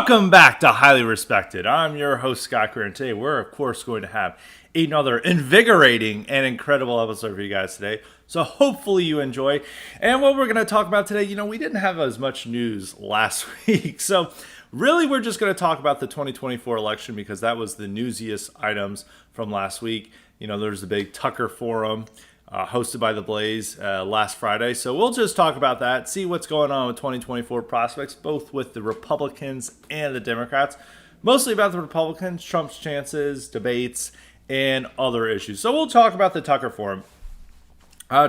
Welcome back to Highly Respected. I'm your host, Scott Greer, and today we're, of course, going to have another invigorating and incredible episode for you guys today. So hopefully you enjoy. And what we're going to talk about today, we didn't have as much news last week. So really, we're just going to talk about the 2024 election because that was the newsiest items from last week. There's the big Tucker Forum hosted by The Blaze last Friday. So we'll just talk about that, see what's going on with 2024 prospects, both with the Republicans and the Democrats. Mostly about the Republicans, Trump's chances, debates, and other issues. So we'll talk about the Tucker Forum.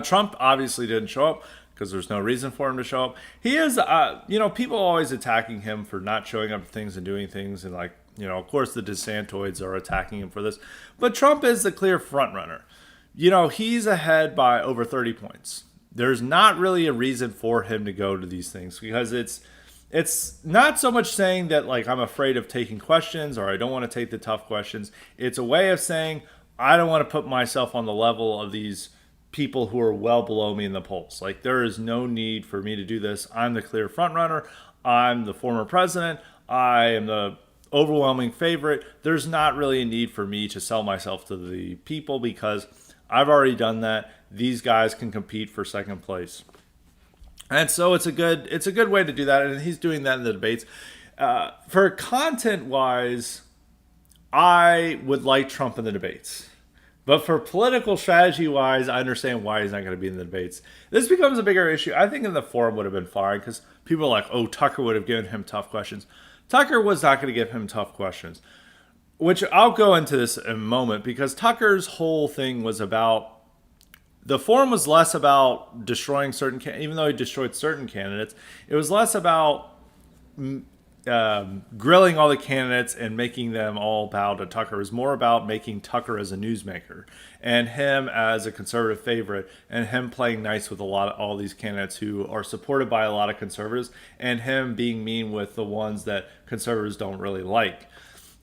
Trump obviously didn't show up because there's no reason for him to show up. He is, people always attacking him for not showing up to things and doing things. And of course the DeSantoids are attacking him for this. But Trump is the clear front runner. He's ahead by over 30 points. There's not really a reason for him to go to these things because it's not so much saying that I'm afraid of taking questions or I don't want to take the tough questions. It's a way of saying I don't want to put myself on the level of these people who are well below me in the polls. There is no need for me to do this. I'm the clear front runner. I'm the former president. I am the overwhelming favorite. There's not really a need for me to sell myself to the people because I've already done that. These guys can compete for second place. And so it's a good way to do that. And he's doing that in the debates. For content-wise, I would like Trump in the debates. But for political strategy-wise, I understand why he's not going to be in the debates. This becomes a bigger issue. I think in the forum would have been fine because people are like, oh, Tucker would have given him tough questions. Tucker was not going to give him tough questions. Which I'll go into this in a moment because Tucker's whole thing was about, the forum was less about destroying certain, even though he destroyed certain candidates, it was less about grilling all the candidates and making them all bow to Tucker. It was more about making Tucker as a newsmaker and him as a conservative favorite and him playing nice with all these candidates who are supported by a lot of conservatives and him being mean with the ones that conservatives don't really like.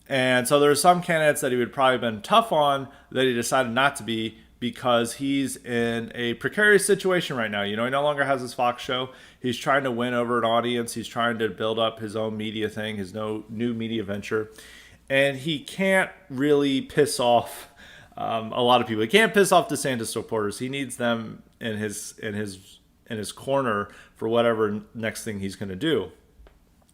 And so there are some candidates that he would probably have been tough on that he decided not to be because he's in a precarious situation right now. He no longer has his Fox show. He's trying to win over an audience. He's trying to build up his own media thing, his new media venture. And he can't really piss off a lot of people. He can't piss off DeSantis supporters. He needs them in his corner for whatever next thing he's going to do.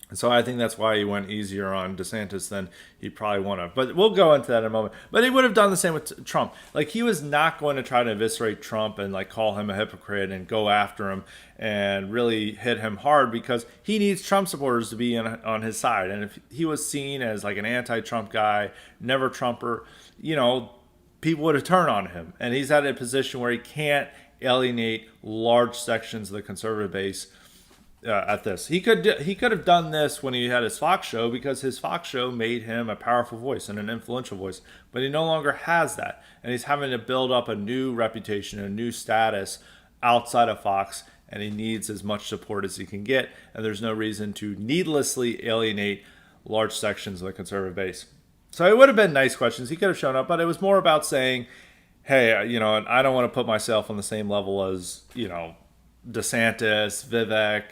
And so I think that's why he went easier on DeSantis than he probably would have. But we'll go into that in a moment. But he would have done the same with Trump. He was not going to try to eviscerate Trump and call him a hypocrite and go after him and really hit him hard because he needs Trump supporters to be on his side. And if he was seen as an anti-Trump guy, never Trumper, people would have turned on him. And he's at a position where he can't alienate large sections of the conservative base. At this, he could have done this when he had his Fox show because his Fox show made him a powerful voice and an influential voice, but he no longer has that, and he's having to build up a new reputation, a new status outside of Fox, and he needs as much support as he can get, and there's no reason to needlessly alienate large sections of the conservative base. So it would have been nice questions. He could have shown up, but it was more about saying, hey, I don't want to put myself on the same level as, DeSantis, Vivek,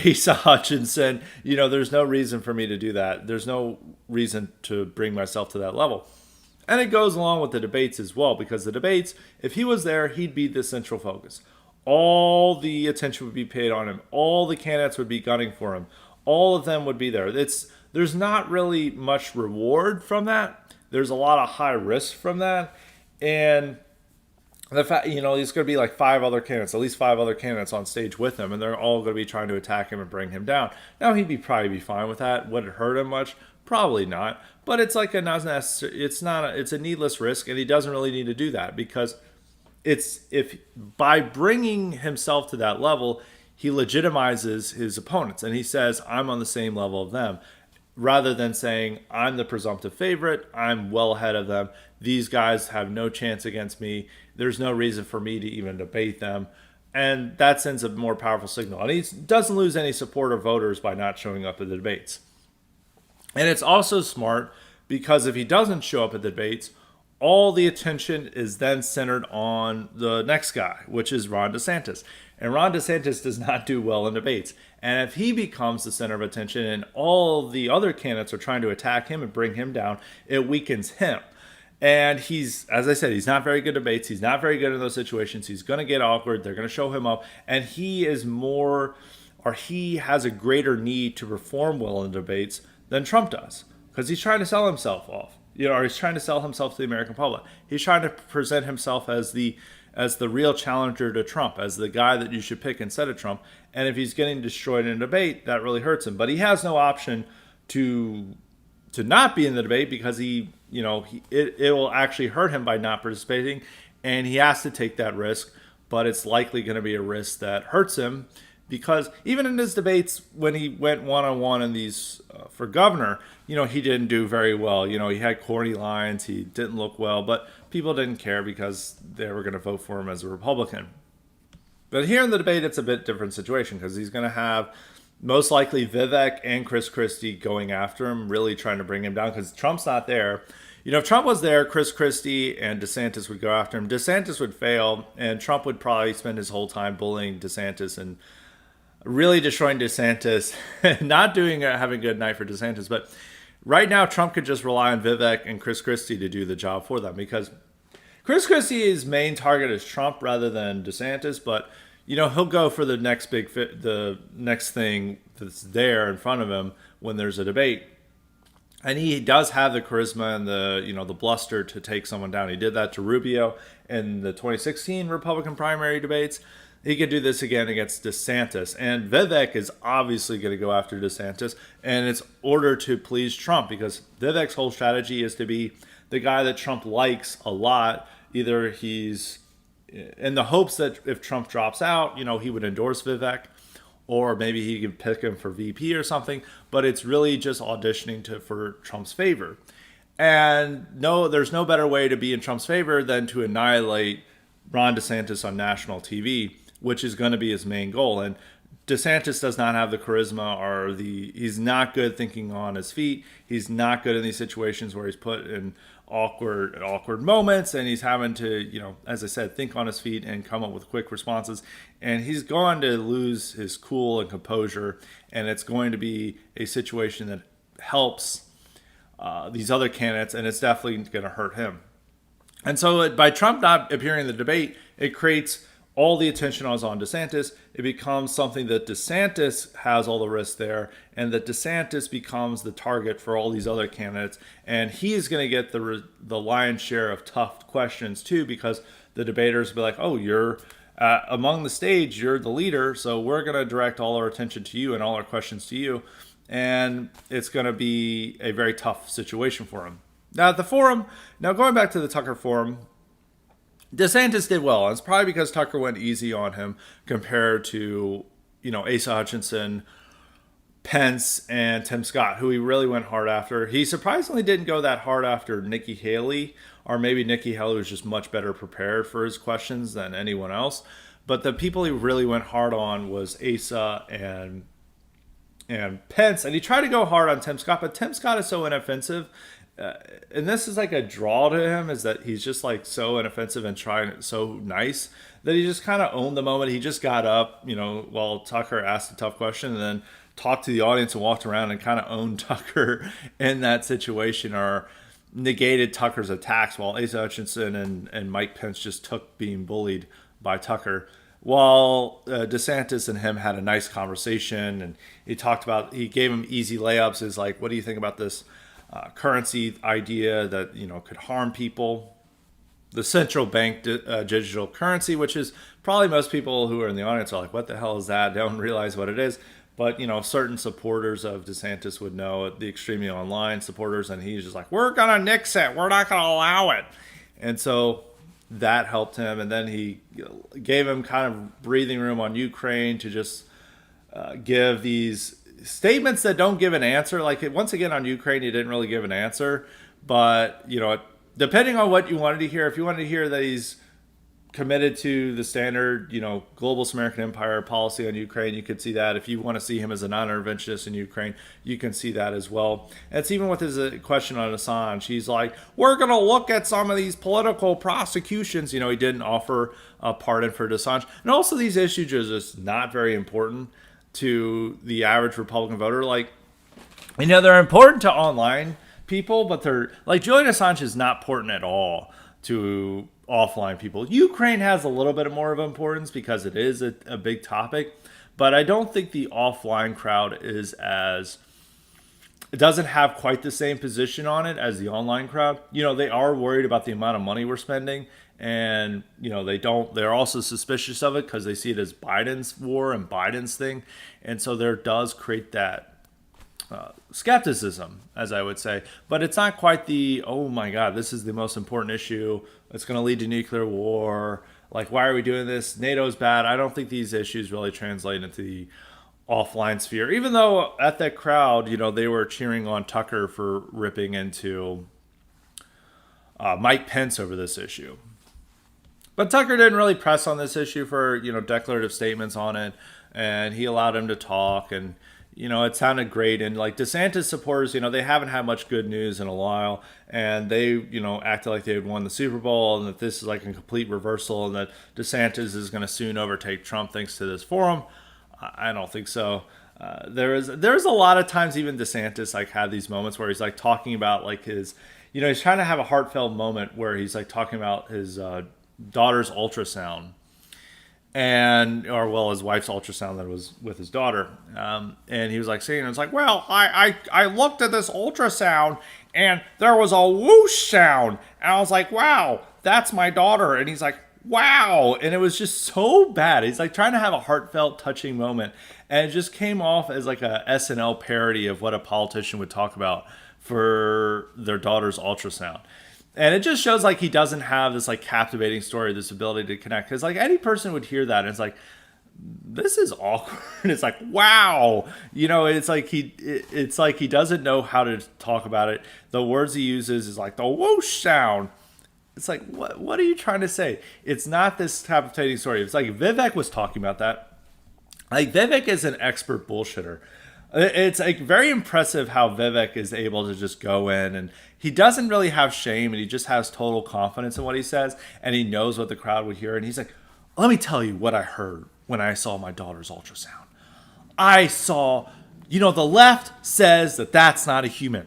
Asa Hutchinson. There's no reason for me to do that. There's no reason to bring myself to that level. And it goes along with the debates as well, because the debates, if he was there, he'd be the central focus. All the attention would be paid on him. All the candidates would be gunning for him. All of them would be there. There's not really much reward from that. There's a lot of high risk from that. And the fact, there's going to be at least five other candidates on stage with him, and they're all going to be trying to attack him and bring him down. Now, probably be fine with that. Would it hurt him much? Probably not. But it's it's a needless risk, and he doesn't really need to do that because by bringing himself to that level, he legitimizes his opponents, and he says, I'm on the same level of them. Rather than saying, I'm the presumptive favorite, I'm well ahead of them, these guys have no chance against me, there's no reason for me to even debate them. And that sends a more powerful signal. And he doesn't lose any support or voters by not showing up at the debates. And it's also smart because if he doesn't show up at the debates, all the attention is then centered on the next guy, which is Ron DeSantis. And Ron DeSantis does not do well in debates. And if he becomes the center of attention and all the other candidates are trying to attack him and bring him down, it weakens him. And he's, as I said, he's not very good at debates. He's not very good in those situations. He's going to get awkward. They're going to show him up. And he is more, or he has a greater need to perform well in debates than Trump does. Because he's trying to sell himself off. Or he's trying to sell himself to the American public. He's trying to present himself as the real challenger to Trump, as the guy that you should pick instead of Trump. And if he's getting destroyed in a debate, that really hurts him. But he has no option to not be in the debate because it will actually hurt him by not participating, and he has to take that risk. But it's likely going to be a risk that hurts him because even in his debates when he went one-on-one in these for governor, he didn't do very well. He had corny lines, he didn't look well, but people didn't care because they were going to vote for him as a Republican. But here in the debate, it's a bit different situation because he's going to have most likely Vivek and Chris Christie going after him, really trying to bring him down because Trump's not there. If Trump was there, Chris Christie and DeSantis would go after him. DeSantis would fail, and Trump would probably spend his whole time bullying DeSantis and really destroying DeSantis, not having a good night for DeSantis. But right now, Trump could just rely on Vivek and Chris Christie to do the job for them because Chris Christie's main target is Trump rather than DeSantis, but he'll go for the next the next thing that's there in front of him when there's a debate. And he does have the charisma and the bluster to take someone down. He did that to Rubio in the 2016 Republican primary debates. He could do this again against DeSantis. And Vivek is obviously going to go after DeSantis, and it's order to please Trump because Vivek's whole strategy is to be the guy that Trump likes a lot. Either he's in the hopes that if Trump drops out, he would endorse Vivek, or maybe he could pick him for VP or something. But it's really just auditioning for Trump's favor. And no, there's no better way to be in Trump's favor than to annihilate Ron DeSantis on national TV, which is going to be his main goal. And DeSantis does not have the charisma he's not good thinking on his feet. He's not good in these situations where he's put in awkward moments and he's having to, as I said, think on his feet and come up with quick responses. And he's going to lose his cool and composure. And it's going to be a situation that helps these other candidates, and it's definitely going to hurt him. And so by Trump not appearing in the debate, it creates all the attention is on DeSantis. It becomes something that DeSantis has all the risk there, and that DeSantis becomes the target for all these other candidates. And he's going to get the lion's share of tough questions too, because the debaters will be like, oh, you're among the stage, you're the leader, so we're going to direct all our attention to you and all our questions to you. And it's going to be a very tough situation for him. Now, at the forum, going back to the Tucker forum, DeSantis did well. And it's probably because Tucker went easy on him compared to, Asa Hutchinson, Pence, and Tim Scott, who he really went hard after. He surprisingly didn't go that hard after Nikki Haley, or maybe Nikki Haley was just much better prepared for his questions than anyone else. But the people he really went hard on was Asa and Pence. And he tried to go hard on Tim Scott, but Tim Scott is so inoffensive. And this is like a draw to him, is that he's just like so inoffensive and trying so nice that he just kind of owned the moment. He just got up, while Tucker asked a tough question, and then talked to the audience and walked around and kind of owned Tucker in that situation, or negated Tucker's attacks, while Asa Hutchinson and Mike Pence just took being bullied by Tucker. While DeSantis and him had a nice conversation, and he gave him easy layups. Is like, what do you think about this currency idea that could harm people? The central bank digital currency, which is probably most people who are in the audience are like, what the hell is that? They don't realize what it is. But certain supporters of DeSantis would know, the extremely online supporters, and he's just like, we're gonna nix it, we're not gonna allow it. And so that helped him, and then he gave him kind of breathing room on Ukraine to just give these statements that don't give an answer. Like, once again, on Ukraine, he didn't really give an answer. But, depending on what you wanted to hear, if you wanted to hear that he's committed to the standard, globalist American empire policy on Ukraine. You could see that. If you want to see him as a non-interventionist in Ukraine, you can see that as well. And it's even with his question on Assange. He's like, we're going to look at some of these political prosecutions. He didn't offer a pardon for Assange. And also these issues are just not very important to the average Republican voter. Like, they're important to online people, but they're like, Julian Assange is not important at all to offline people. Ukraine has a little bit more of importance because it is a big topic, but I don't think the offline crowd it doesn't have quite the same position on it as the online crowd. They are worried about the amount of money we're spending, and they're also suspicious of it because they see it as Biden's war and Biden's thing, and so there does create that skepticism, as I would say, but it's not quite the, oh my God, this is the most important issue. It's going to lead to nuclear war. Like, why are we doing this? NATO's bad. I don't think these issues really translate into the offline sphere, even though at that crowd, they were cheering on Tucker for ripping into Mike Pence over this issue. But Tucker didn't really press on this issue for, declarative statements on it, and he allowed him to talk, and it sounded great. And like DeSantis supporters, they haven't had much good news in a while. And they, acted like they had won the Super Bowl and that this is like a complete reversal and that DeSantis is going to soon overtake Trump thanks to this forum. I don't think so. There's a lot of times even DeSantis like had these moments where he's like talking about like his, he's trying to have a heartfelt moment where he's like talking about his daughter's ultrasound. His wife's ultrasound that was with his daughter. And he was like saying, it's like, well, I looked at this ultrasound and there was a whoosh sound. And I was like, wow, that's my daughter. And he's like, wow. And it was just so bad. He's like trying to have a heartfelt, touching moment. And it just came off as like a SNL parody of what a politician would talk about for their daughter's ultrasound. And it just shows like he doesn't have this like captivating story, this ability to connect. Because like any person would hear that and it's like, this is awkward. It's like, wow. It's like he doesn't know how to talk about it. The words he uses is like the whoosh sound. It's like, what are you trying to say? It's not this captivating story. It's like Vivek was talking about that. Like Vivek is an expert bullshitter. It's like very impressive how Vivek is able to just go in and he doesn't really have shame and he just has total confidence in what he says and he knows what the crowd would hear. And he's like, let me tell you what I heard when I saw my daughter's ultrasound. I saw, the left says that that's not a human,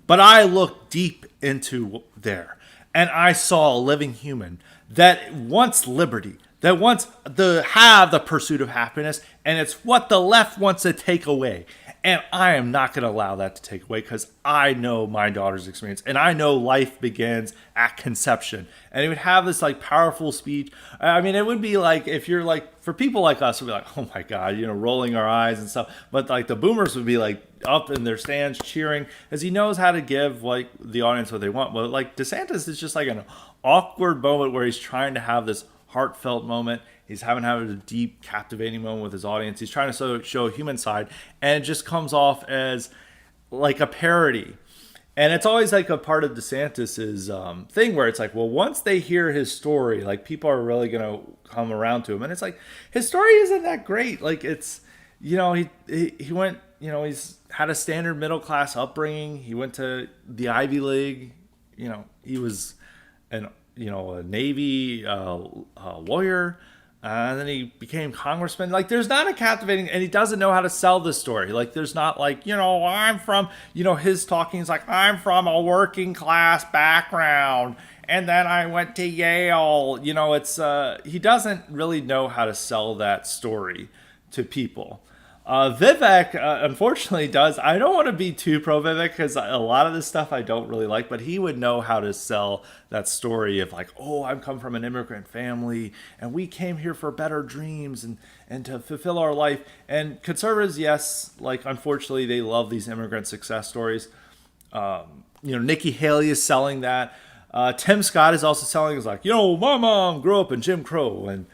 but I looked deep into there and I saw a living human that wants liberty, that wants to have the pursuit of happiness, and it's what the left wants to take away. And I am not going to allow that to take away because I know my daughter's experience and I know life begins at conception. And he would have this like powerful speech. I mean, it would be like if you're like, for people like us, would be like, oh my God, rolling our eyes and stuff. But like the boomers would be like up in their stands cheering as he knows how to give like the audience what they want. But like DeSantis is just like an awkward moment where he's trying to have this heartfelt moment. He's having a deep, captivating moment with his audience. He's trying to show a human side, and it just comes off like a parody. And it's always like a part of DeSantis's thing where it's like, well, once they hear his story, like people are really going to come around to him. And it's like, his story isn't that great. Like it's, he went, he's had a standard middle class upbringing. He went to the Ivy League. He was a Navy lawyer. And then he became congressman. Like, there's not a captivating, and he doesn't know how to sell this story. Like, there's not like, I'm from, his talking is like, I'm from a working class background, and then I went to Yale. It's, he doesn't really know how to sell that story to people. Vivek, unfortunately, does. I don't want to be too pro Vivek because a lot of this stuff I don't really like, but he would know how to sell that story of like, oh, I've come from an immigrant family and we came here for better dreams and to fulfill our life. And conservatives, yes, like unfortunately, they love these immigrant success stories. Nikki Haley is selling that. Tim Scott is also selling. Is like, my mom grew up in Jim Crow and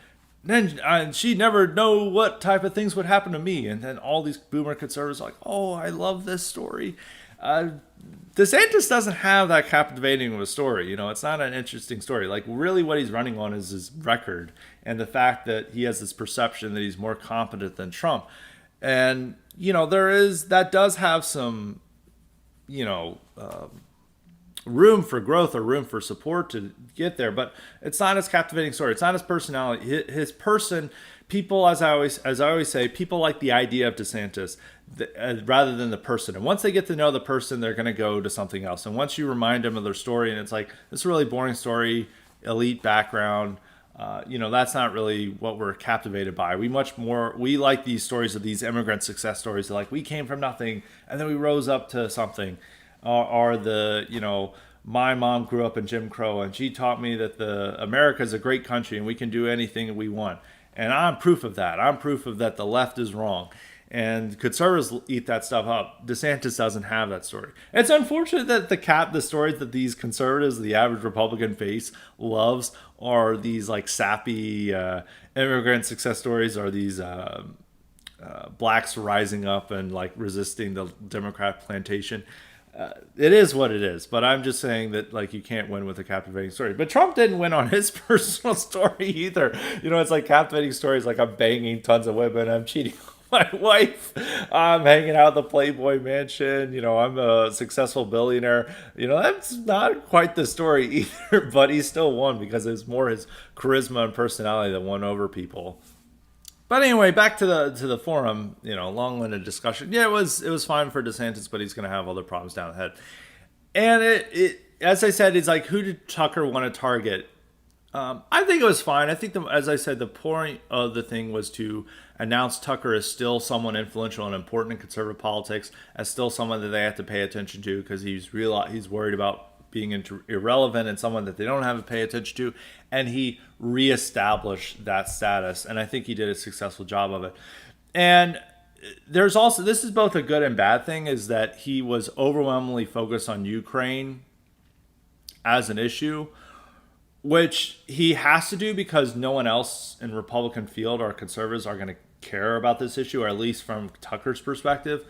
then she never know what type of things would happen to me. And then all these boomer conservatives are like, oh, I love this story. DeSantis doesn't have that captivating of a story. It's not an interesting story. Like, really what he's running on is his record and the fact that he has this perception that he's more competent than Trump. And, that does have some, room for growth or room for support to get there, but it's not his captivating story. It's not his personality. His person, people, as I always say, people like the idea of DeSantis rather than the person. And once they get to know the person, they're going to go to something else. And once you remind them of their story, and it's like, this is a really boring story, elite background, that's not really what we're captivated by. We like these stories of these immigrant success stories. Like, we came from nothing and then we rose up to something. Or my mom grew up in Jim Crow and she taught me that America is a great country and we can do anything we want. And I'm proof of that. I'm proof of that the left is wrong. And conservatives eat that stuff up. DeSantis doesn't have that story. It's unfortunate that the stories that these conservatives, the average Republican face, loves are these like sappy immigrant success stories, or these blacks rising up and like resisting the Democrat plantation. It is what it is, but I'm just saying that like you can't win with a captivating story. But Trump didn't win on his personal story either. It's like captivating stories like I'm banging tons of women, I'm cheating on my wife, I'm hanging out at the Playboy Mansion, I'm a successful billionaire. That's not quite the story either, but he still won because it's more his charisma and personality that won over people. But anyway, back to the forum, long-winded discussion. Yeah, it was fine for DeSantis, but he's going to have other problems down the head. And it as I said, it's like, who did Tucker want to target? I think it was fine. I think, as I said, the point of the thing was to announce Tucker as still someone influential and important in conservative politics, as still someone that they have to pay attention to because he's worried about being irrelevant and someone that they don't have to pay attention to, and he reestablished that status, and I think he did a successful job of it. And there's also, this is both a good and bad thing, is that he was overwhelmingly focused on Ukraine as an issue, which he has to do because no one else in Republican field or conservatives are going to care about this issue, or at least from Tucker's perspective.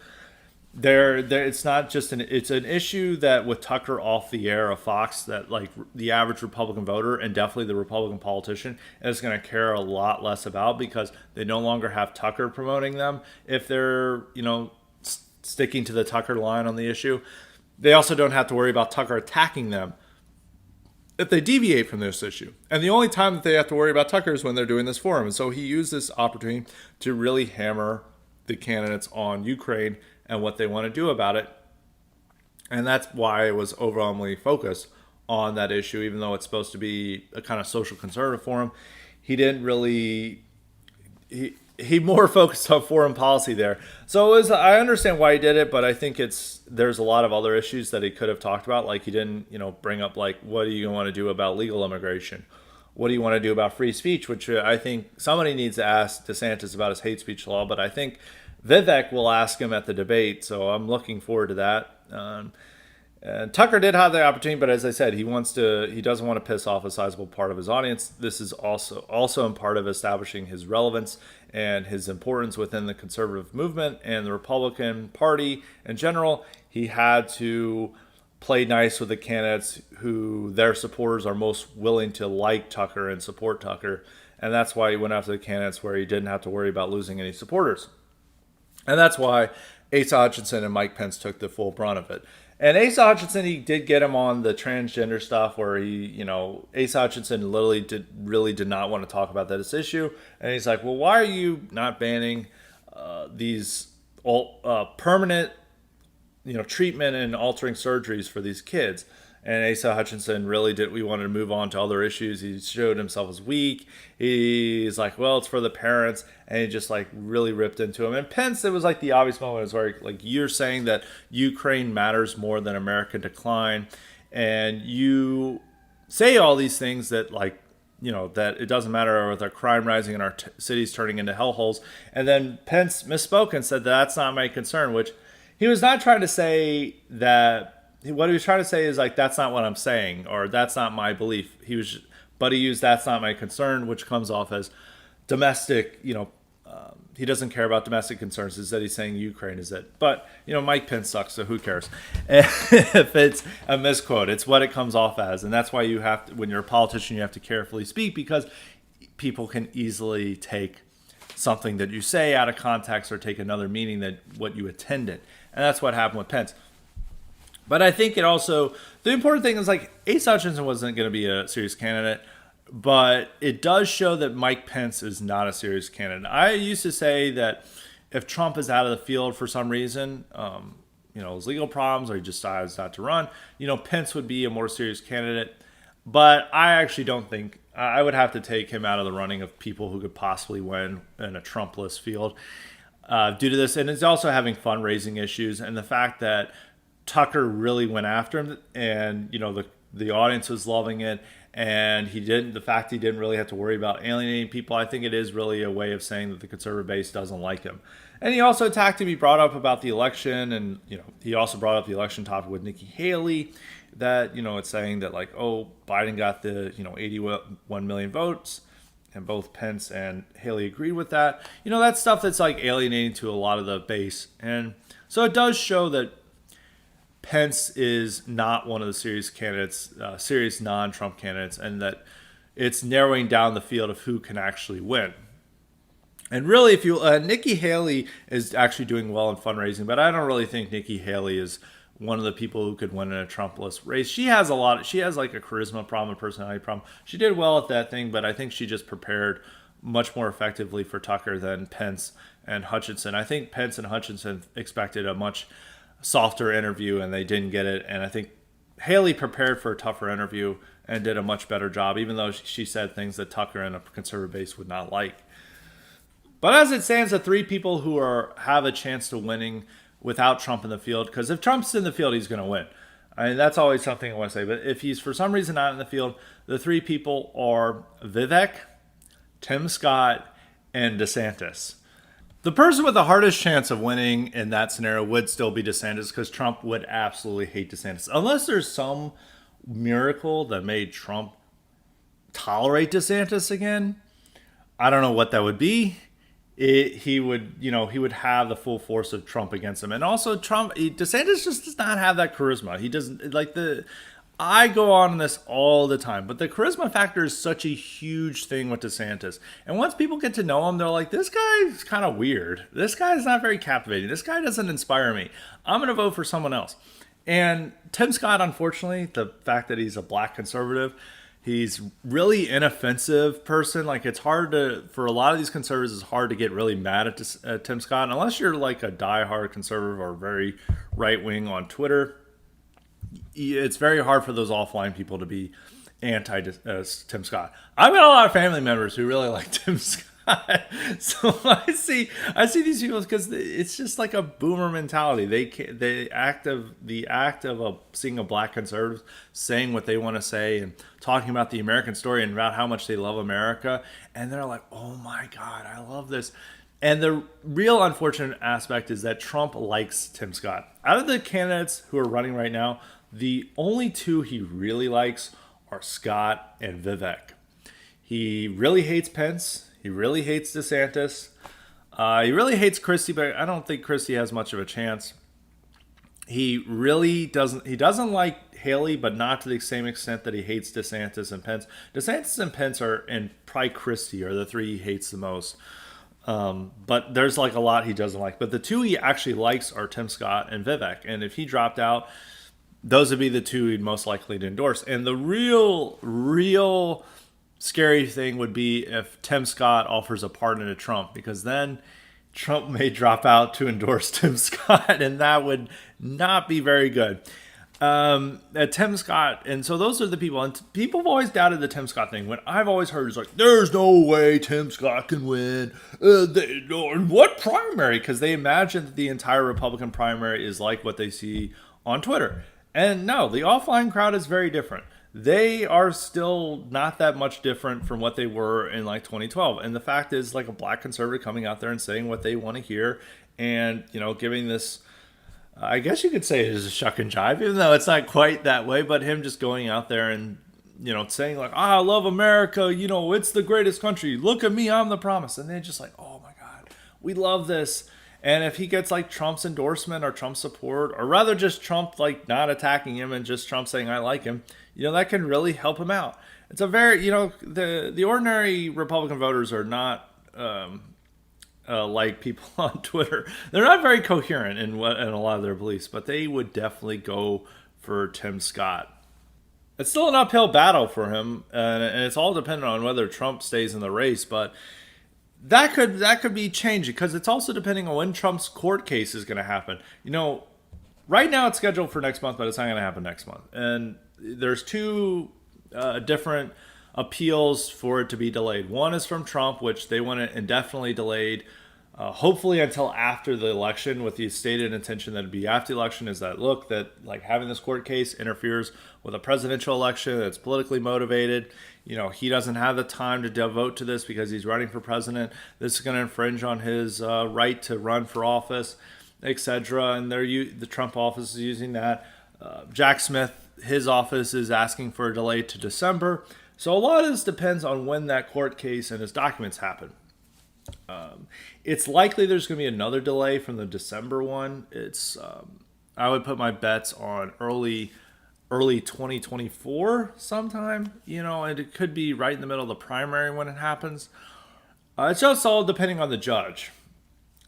It's not just it's an issue that with Tucker off the air of Fox, that like the average Republican voter and definitely the Republican politician is going to care a lot less about, because they no longer have Tucker promoting them if they're sticking to the Tucker line on the issue. They also don't have to worry about Tucker attacking them if they deviate from this issue. And the only time that they have to worry about Tucker is when they're doing this forum. And so he used this opportunity to really hammer the candidates on Ukraine and what they want to do about it. And that's why it was overwhelmingly focused on that issue, even though it's supposed to be a kind of social conservative forum. He didn't really, he more focused on foreign policy there. So I understand why he did it, but I think there's a lot of other issues that he could have talked about. Like, he didn't, bring up like, what do you want to do about legal immigration? What do you want to do about free speech? Which I think somebody needs to ask DeSantis about his hate speech law, but I think Vivek will ask him at the debate, so I'm looking forward to that. And Tucker did have the opportunity, but as I said, he doesn't want to piss off a sizable part of his audience. This is also in part of establishing his relevance and his importance within the conservative movement and the Republican Party in general. He had to play nice with the candidates who their supporters are most willing to like Tucker and support Tucker, and that's why he went after the candidates where he didn't have to worry about losing any supporters. And that's why Asa Hutchinson and Mike Pence took the full brunt of it. And Asa Hutchinson, he did get him on the transgender stuff where Asa Hutchinson really did not want to talk about that issue. And he's like, well, why are you not banning these permanent, treatment and altering surgeries for these kids? And Asa Hutchinson we wanted to move on to other issues. He showed himself as weak. He's like, well, it's for the parents. And he just like really ripped into him. And Pence, it was like the obvious moment is where like, you're saying that Ukraine matters more than American decline. And you say all these things that like, that it doesn't matter with our crime rising and our cities turning into hellholes. And then Pence misspoke and said that's not my concern, which he was not trying to say that. What he was trying to say is like, that's not what I'm saying, or that's not my belief. But he used that's not my concern, which comes off as domestic, he doesn't care about domestic concerns. Is that he's saying Ukraine is it? But Mike Pence sucks, so who cares? If it's a misquote, it's what it comes off as, and that's why you have to, when you're a politician, you have to carefully speak because people can easily take something that you say out of context or take another meaning than what you intended, and that's what happened with Pence. But I think it also, the important thing is like Asa Hutchinson wasn't going to be a serious candidate. But it does show that Mike Pence is not a serious candidate. I used to say that if Trump is out of the field for some reason, his legal problems, or he just decides not to run, Pence would be a more serious candidate. But I actually don't think, I would have to take him out of the running of people who could possibly win in a Trump-less field due to this. And it's also having fundraising issues. And the fact that Tucker really went after him and, the audience was loving it. And the fact he didn't really have to worry about alienating people, I think it is really a way of saying that the conservative base doesn't like him. And he also attacked him. He brought up about the election, and he also brought up the election topic with Nikki Haley, that it's saying that Biden got the 81 million votes, and both Pence and Haley agreed with that. That's stuff that's alienating to a lot of the base, and so it does show that Pence is not one of the serious candidates, serious non-Trump candidates, and that it's narrowing down the field of who can actually win. And really, if you Nikki Haley is actually doing well in fundraising, but I don't really think Nikki Haley is one of the people who could win in a Trump-less race. She has a charisma problem, a personality problem. She did well at that thing, but I think she just prepared much more effectively for Tucker than Pence and Hutchinson. I think Pence and Hutchinson expected a much softer interview and they didn't get it, and I think Haley prepared for a tougher interview and did a much better job, even though she said things that Tucker and a conservative base would not like. But as it stands, the three people who have a chance to winning without Trump in the field, because if Trump's in the field, he's going to win. I mean, that's always something I want to say. But if he's for some reason not in the field, the three people are Vivek, Tim Scott, and DeSantis. The person with the hardest chance of winning in that scenario would still be DeSantis, because Trump would absolutely hate DeSantis. Unless there's some miracle that made Trump tolerate DeSantis again, I don't know what that would be. He would have the full force of Trump against him. And also DeSantis just does not have that charisma. He doesn't I go on this all the time, but the charisma factor is such a huge thing with DeSantis. And once people get to know him, they're like, this guy's kind of weird. This guy's not very captivating. This guy doesn't inspire me. I'm going to vote for someone else. And Tim Scott, unfortunately, the fact that he's a black conservative, he's really inoffensive person. It's hard for a lot of these conservatives, it's hard to get really mad at Tim Scott, unless you're like a diehard conservative or very right-wing on Twitter. It's very hard for those offline people to be anti-Tim Scott. I've got a lot of family members who really like Tim Scott. So I see these people because it's just like a boomer mentality. The act of seeing a black conservative saying what they want to say and talking about the American story and about how much they love America, and they're like, oh my God, I love this. And the real unfortunate aspect is that Trump likes Tim Scott. Out of the candidates who are running right now, the only two he really likes are Scott and Vivek. He really hates Pence. He really hates DeSantis. He really hates Christie, but I don't think Christie has much of a chance. He doesn't like Haley, but not to the same extent that he hates DeSantis and Pence. DeSantis and Pence and probably Christie are the three he hates the most. But there's a lot he doesn't like. But the two he actually likes are Tim Scott and Vivek. And if he dropped out, those would be the two he'd most likely to endorse. And the real scary thing would be if Tim Scott offers a pardon to Trump, because then Trump may drop out to endorse Tim Scott, and that would not be very good. Tim Scott, and so those are the people, and people have always doubted the Tim Scott thing. When I've always heard it's like, there's no way Tim Scott can win. In what primary? Because they imagine that the entire Republican primary is like what they see on Twitter. And no, the offline crowd is very different. They are still not that much different from what they were in 2012. And the fact is, a black conservative coming out there and saying what they want to hear and, giving this, I guess you could say it is a shuck and jive, even though it's not quite that way, but him just going out there and, saying I love America, it's the greatest country. Look at me, I'm the promise. And they're just like, oh my God, we love this. And if he gets like Trump's endorsement or Trump's support, or rather just Trump like not attacking him and just Trump saying I like him, that can really help him out. It's a very, the ordinary Republican voters are not like people on Twitter. They're not very coherent in a lot of their beliefs, but they would definitely go for Tim Scott. It's still an uphill battle for him, and it's all dependent on whether Trump stays in the race. But that could be changing because it's also depending on when Trump's court case is going to happen. Right now it's scheduled for next month, but it's not going to happen next month. And there's two different appeals for it to be delayed. One is from Trump, which they want it indefinitely delayed, hopefully until after the election, with the stated intention that it'd be after the election. Is that look that like having this court case interferes with a presidential election that's politically motivated. He doesn't have the time to devote to this because he's running for president. This is going to infringe on his right to run for office, etc. And the Trump office is using that. Jack Smith, his office is asking for a delay to December. So a lot of this depends on when that court case and his documents happen. It's likely there's going to be another delay from the December one. I would put my bets on early 2024 sometime, and it could be right in the middle of the primary when it happens. It's just all depending on the judge.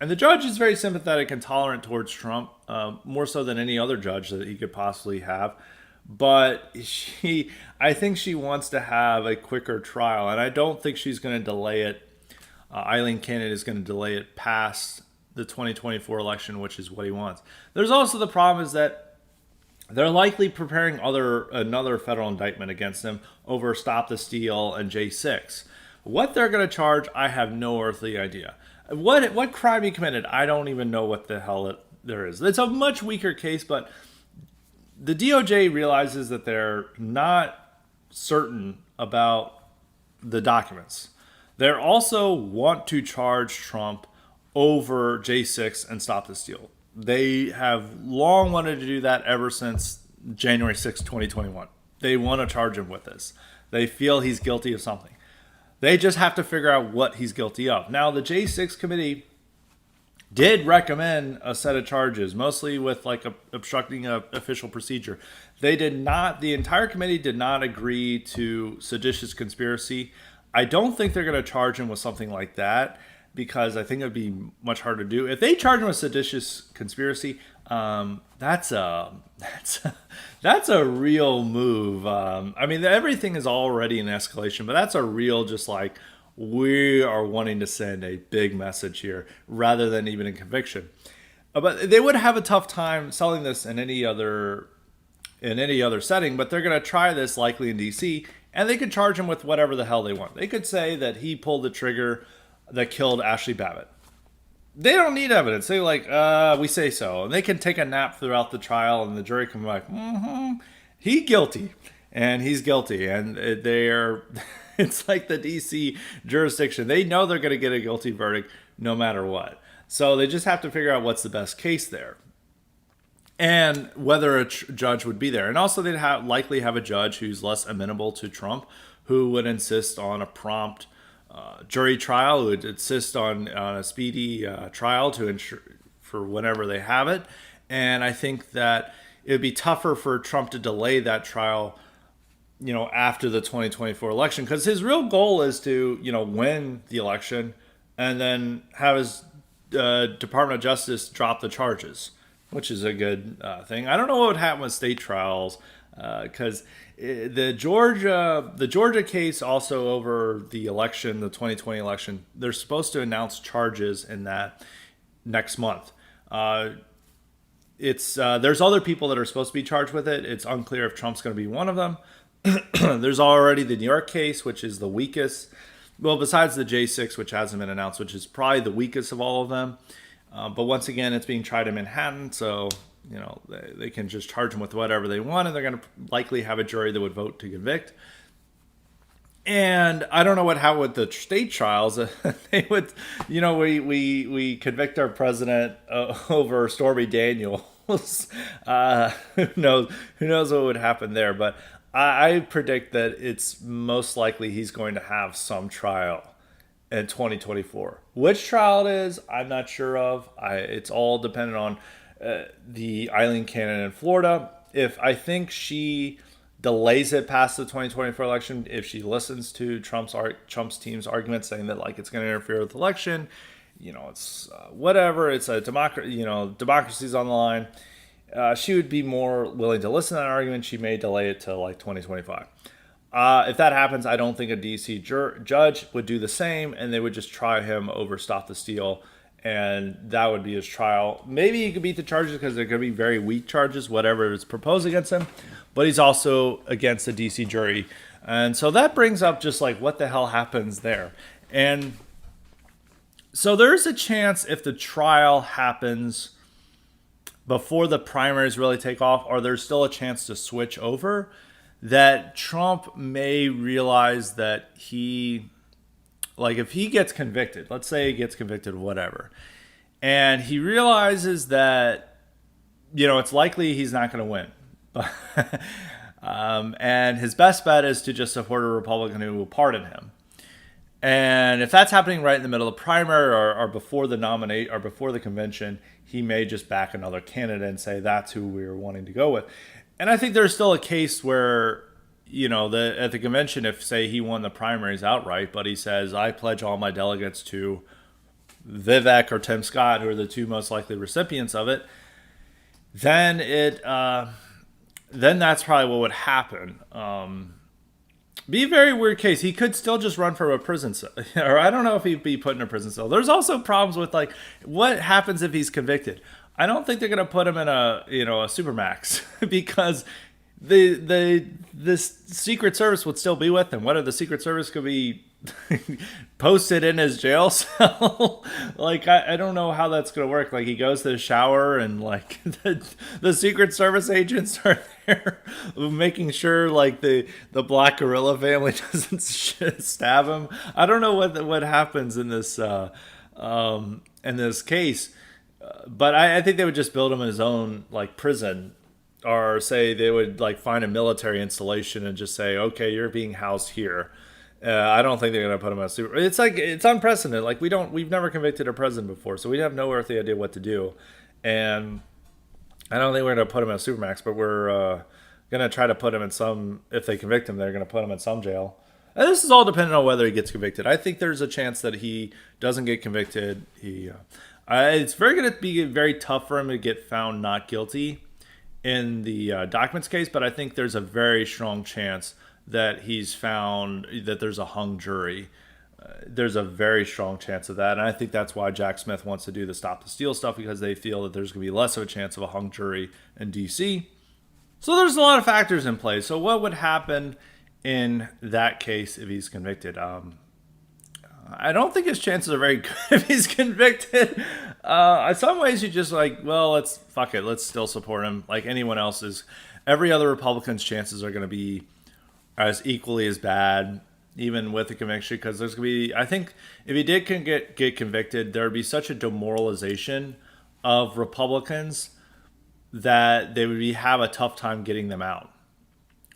And the judge is very sympathetic and tolerant towards Trump, more so than any other judge that he could possibly have. But I think she wants to have a quicker trial, and I don't think she's going to delay it. Eileen Cannon is going to delay it past the 2024 election, which is what he wants. There's also the problem is that they're likely preparing another federal indictment against him over Stop the Steal and J6. What they're going to charge, I have no earthly idea. What crime he committed, I don't even know what the hell there is. It's a much weaker case, but the DOJ realizes that they're not certain about the documents. They also want to charge Trump over J6 and Stop the Steal. They have long wanted to do that ever since January 6, 2021. They want to charge him with this. They feel he's guilty of something. They just have to figure out what he's guilty of. Now, the J6 committee did recommend a set of charges, mostly with obstructing an official procedure. The entire committee did not agree to seditious conspiracy. I don't think they're going to charge him with something like that because I think it would be much harder to do. If they charge him with seditious conspiracy, that's a real move. Everything is already in escalation, but that's a real just like, we are wanting to send a big message here rather than even a conviction. But they would have a tough time selling this in any other setting, but they're going to try this likely in DC, and they could charge him with whatever the hell they want. They could say that he pulled the trigger that killed Ashley Babbitt. They don't need evidence. They we say so. And they can take a nap throughout the trial, and the jury can be like, he's guilty. And he's guilty. And it's like the DC jurisdiction. They know they're going to get a guilty verdict no matter what. So they just have to figure out what's the best case there. And whether a judge would be there. And also they'd likely have a judge who's less amenable to Trump, who would insist on a prompt jury trial, who would insist on a speedy trial to ensure for whenever they have it. And I think that it would be tougher for Trump to delay that trial after the 2024 election, because his real goal is to, win the election and then have his Department of Justice drop the charges, which is a good thing. I don't know what would happen with state trials, because the Georgia case also over the election, the 2020 election, they're supposed to announce charges in that next month. There's other people that are supposed to be charged with it. It's unclear if Trump's going to be one of them. There's already the New York case, which is the weakest. Well, besides the J6, which hasn't been announced, which is probably the weakest of all of them. But once again, it's being tried in Manhattan, so they can just charge them with whatever they want, and they're going to likely have a jury that would vote to convict. And I don't know what happened with the state trials. They would, we convict our president over Stormy Daniels. Who knows what would happen there? But I predict that it's most likely he's going to have some trial in 2024. Which trial it is, I'm not sure of. It's all dependent on the Eileen Cannon in Florida. If I think she delays it past the 2024 election, if she listens to Trump's team's argument saying that like it's going to interfere with the election, it's whatever. It's a democracy. Democracy's on the line. She would be more willing to listen to that argument. She may delay it to like 2025. If that happens, I don't think a DC judge would do the same, and they would just try him over Stop the Steal, and that would be his trial. Maybe he could beat the charges because they're going to be very weak charges, whatever is proposed against him, but he's also against the DC jury. And so that brings up just like what the hell happens there. And so there's a chance if the trial happens before the primaries really take off, or there's still a chance to switch over, that Trump may realize that if he gets convicted, let's say he gets convicted, whatever, and he realizes that, it's likely he's not going to win. And his best bet is to just support a Republican who will pardon him. And if that's happening right in the middle of the primary or before the nominate or before the convention, he may just back another candidate and say that's who we were wanting to go with. And I think there's still a case where, at the convention, if, say, he won the primaries outright, but he says, I pledge all my delegates to Vivek or Tim Scott, who are the two most likely recipients of it, then then that's probably what would happen. Be a very weird case. He could still just run from a prison cell, or I don't know if he'd be put in a prison cell. There's also problems with what happens if he's convicted. I don't think they're going to put him in a supermax because the Secret Service would still be with him. Whether the Secret Service could be posted in his jail cell, I don't know how that's going to work. He goes to the shower and the Secret Service agents are there making sure the Black Gorilla family doesn't stab him. I don't know what happens in this case. But I think they would just build him in his own prison, or say they would find a military installation and just say, okay, you're being housed here. I don't think they're going to put him in a super. It's unprecedented. We've never convicted a president before, so we have no earthly idea what to do. And I don't think we're going to put him in a supermax, but we're going to try to put him in some. If they convict him, they're going to put him in some jail. And this is all dependent on whether he gets convicted. I think there's a chance that he doesn't get convicted. It's going to be very tough for him to get found not guilty in the documents case, but I think there's a very strong chance that he's found, that there's a hung jury. There's a very strong chance of that, and I think that's why Jack Smith wants to do the Stop the Steal stuff, because they feel that there's going to be less of a chance of a hung jury in D.C. So there's a lot of factors in play. So what would happen in that case if he's convicted? I don't think his chances are very good if he's convicted. In some ways, you just let's fuck it. Let's still support him like anyone else's. Every other Republican's chances are going to be as equally as bad, even with the conviction, because there's going to be, I think, if he did get convicted, there would be such a demoralization of Republicans that they would have a tough time getting them out,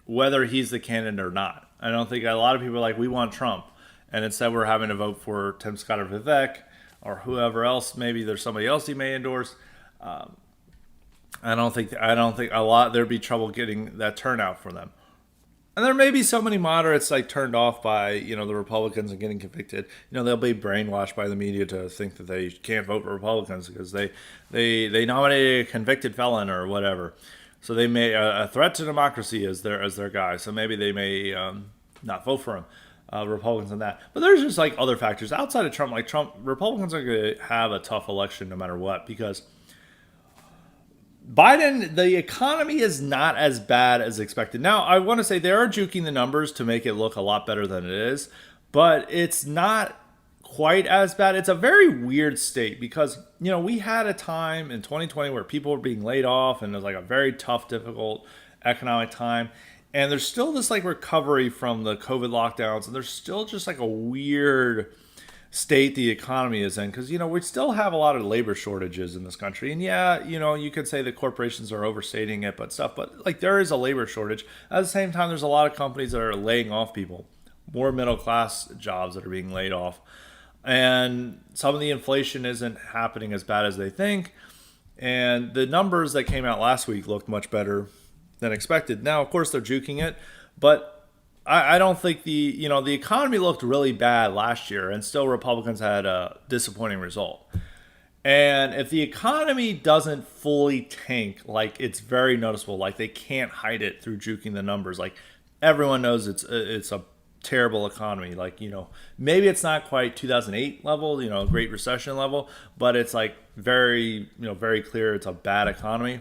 whether he's the candidate or not. I don't think a lot of people are we want Trump. And instead we're having to vote for Tim Scott or Vivek or whoever else. Maybe there's somebody else he may endorse. I don't think a lot, there'd be trouble getting that turnout for them. And there may be so many moderates turned off by, the Republicans and getting convicted. They'll be brainwashed by the media to think that they can't vote for Republicans because they nominated a convicted felon or whatever. So they may, a threat to democracy as their guy. So maybe they may not vote for him. Republicans and that. But there's just other factors outside of Trump. Republicans are going to have a tough election no matter what, because Biden, the economy is not as bad as expected. Now, I want to say they are juking the numbers to make it look a lot better than it is, but it's not quite as bad. It's a very weird state because, we had a time in 2020 where people were being laid off and it was a very tough, difficult economic time. And there's still this recovery from the COVID lockdowns, and there's still just a weird state the economy is in, because we still have a lot of labor shortages in this country. And yeah, you could say the corporations are overstating it, but there is a labor shortage. At the same time, there's a lot of companies that are laying off people, more middle class jobs that are being laid off. and some of the inflation isn't happening as bad as they think. And the numbers that came out last week looked much better than expected. Now, of course, they're juking it, but I don't think the economy looked really bad last year, and still Republicans had a disappointing result. And if the economy doesn't fully tank, like it's very noticeable, like they can't hide it through juking the numbers. Like everyone knows it's a terrible economy. Like maybe it's not quite 2008 level, Great Recession level, but it's like very clear it's a bad economy.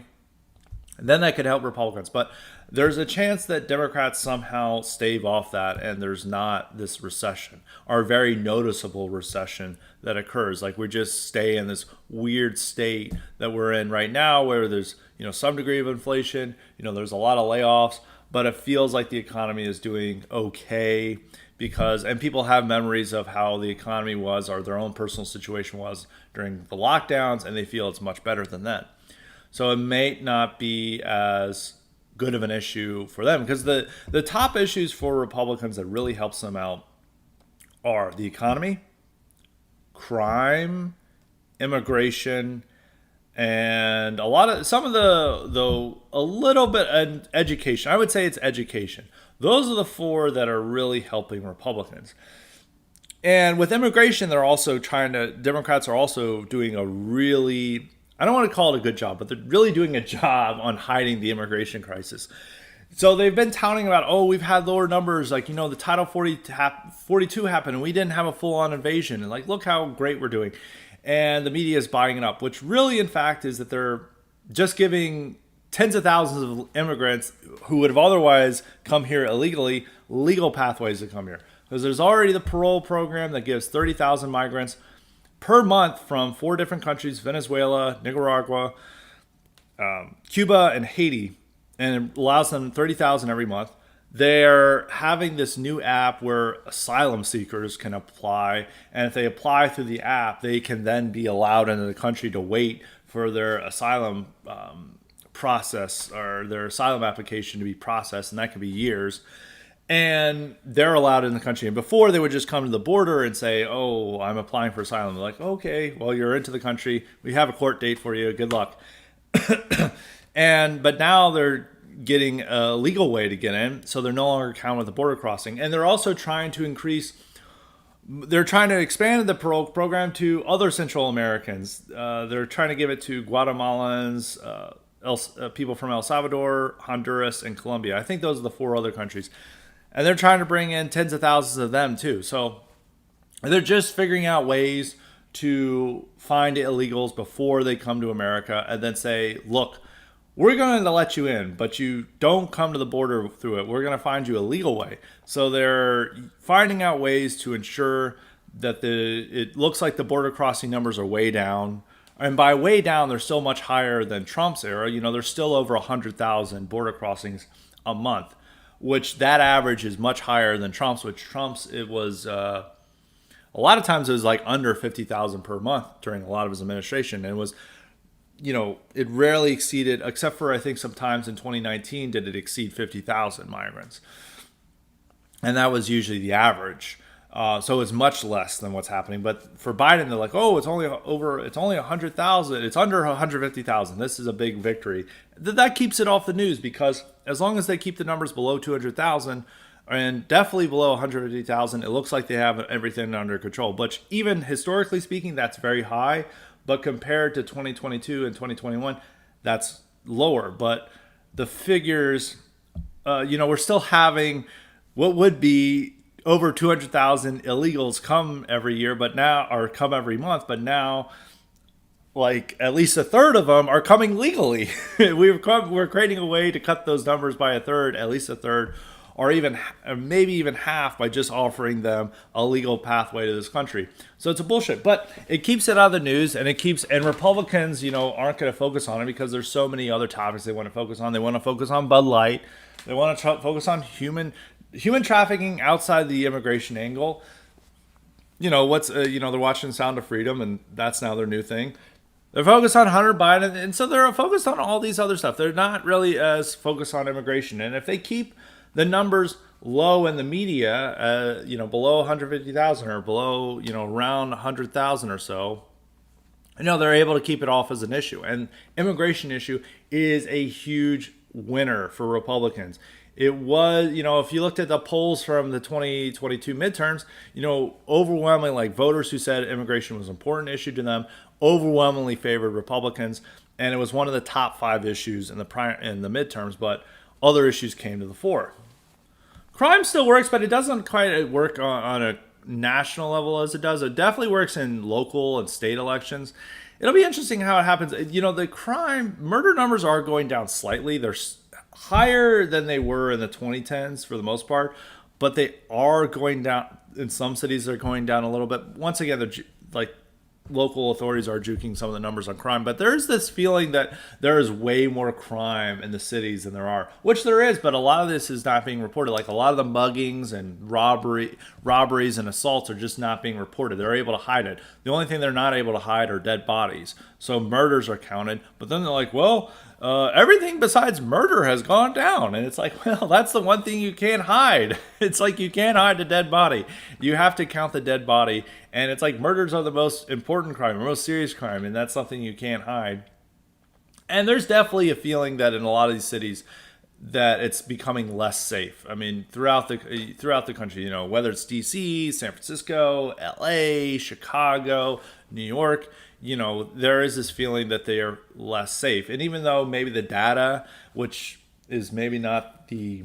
And then that could help Republicans. But there's a chance that Democrats somehow stave off that and there's not this recession or very noticeable recession that occurs. Like we just stay in this weird state that we're in right now where there's, some degree of inflation, there's a lot of layoffs, but it feels like the economy is doing okay and people have memories of how the economy was or their own personal situation was during the lockdowns and they feel it's much better than that. So it may not be as good of an issue for them because the top issues for Republicans that really helps them out are the economy, crime, immigration, and a little bit in education. I would say it's education. Those are the four that are really helping Republicans. And with immigration, Democrats are also doing a really, I don't want to call it a good job, but they're really doing a job on hiding the immigration crisis. So they've been touting about, we've had lower numbers, like, the Title 42 happened and we didn't have a full-on invasion. And like, look how great we're doing. And the media is buying it up, which really, in fact, is that they're just giving tens of thousands of immigrants who would have otherwise come here illegally, legal pathways to come here. Because there's already the parole program that gives 30,000 migrants per month from 4 different countries, Venezuela, Nicaragua, Cuba, and Haiti, and it allows them 30,000 every month. They're having this new app where asylum seekers can apply, and if they apply through the app, they can then be allowed into the country to wait for their asylum process or their asylum application to be processed, and that could be years. And they're allowed in the country. And before, they would just come to the border and say, I'm applying for asylum. They're like, okay, well, you're into the country. We have a court date for you. Good luck. But now they're getting a legal way to get in, so they're no longer counted with the border crossing. And they're also trying to expand the parole program to other Central Americans. They're trying to give it to Guatemalans, people from El Salvador, Honduras, and Colombia. I think those are the 4 other countries. And they're trying to bring in tens of thousands of them too. So they're just figuring out ways to find illegals before they come to America and then say, look, we're going to let you in, but you don't come to the border through it. We're going to find you a legal way. So they're finding out ways to ensure that it looks like the border crossing numbers are way down. And by way down, they're still much higher than Trump's era. There's still over 100,000 border crossings a month, which that average is much higher than Trump's, it was, a lot of times it was like under 50,000 per month during a lot of his administration. And it was, it rarely exceeded, except for I think sometimes in 2019, did it exceed 50,000 migrants. And that was usually the average. So it's much less than what's happening. But for Biden, they're like, it's only 100,000. It's under 150,000. This is a big victory. That keeps it off the news because as long as they keep the numbers below 200,000 and definitely below 150,000, it looks like they have everything under control. But even historically speaking, that's very high. But compared to 2022 and 2021, that's lower. But the figures, we're still having what would be over 200,000 illegals come every month, but now like at least a third of them are coming legally. We're creating a way to cut those numbers by a third, at least a third, or maybe even half by just offering them a legal pathway to this country. So it's a bullshit, but it keeps it out of the news, and Republicans, aren't going to focus on it because there's so many other topics they want to focus on. They want to focus on Bud Light. They want to focus on human trafficking outside the immigration angle. They're watching Sound of Freedom, and that's now their new thing. They're focused on Hunter Biden, and so they're focused on all these other stuff. They're not really as focused on immigration. And if they keep the numbers low in the media, below 150,000 or below, around 100,000 or so, they're able to keep it off as an issue. And immigration issue is a huge winner for Republicans. It was, if you looked at the polls from the 2022 midterms, overwhelmingly, like voters who said immigration was an important issue to them, overwhelmingly favored Republicans. And it was one of the top 5 issues in the midterms, but other issues came to the fore. Crime still works, but it doesn't quite work on a national level as it does. It definitely works in local and state elections. It'll be interesting how it happens. The murder numbers are going down slightly. They're higher than they were in the 2010s for the most part, but they are going down. In some cities, they're going down a little bit. Once again, they're local authorities are juking some of the numbers on crime, but there's this feeling that there is way more crime in the cities than there are, which there is, but a lot of this is not being reported. Like a lot of the muggings and robberies and assaults are just not being reported. They're able to hide it. The only thing they're not able to hide are dead bodies. So murders are counted, but then they're like, well, everything besides murder has gone down. And it's like, well, that's the one thing you can't hide. It's like you can't hide a dead body. You have to count the dead body. And it's like murders are the most important crime, the most serious crime, and that's something you can't hide. And there's definitely a feeling that in a lot of these cities that it's becoming less safe. I mean, throughout the country, whether it's DC, San Francisco, LA, Chicago, New York, there is this feeling that they are less safe. And even though maybe the data, which is maybe not the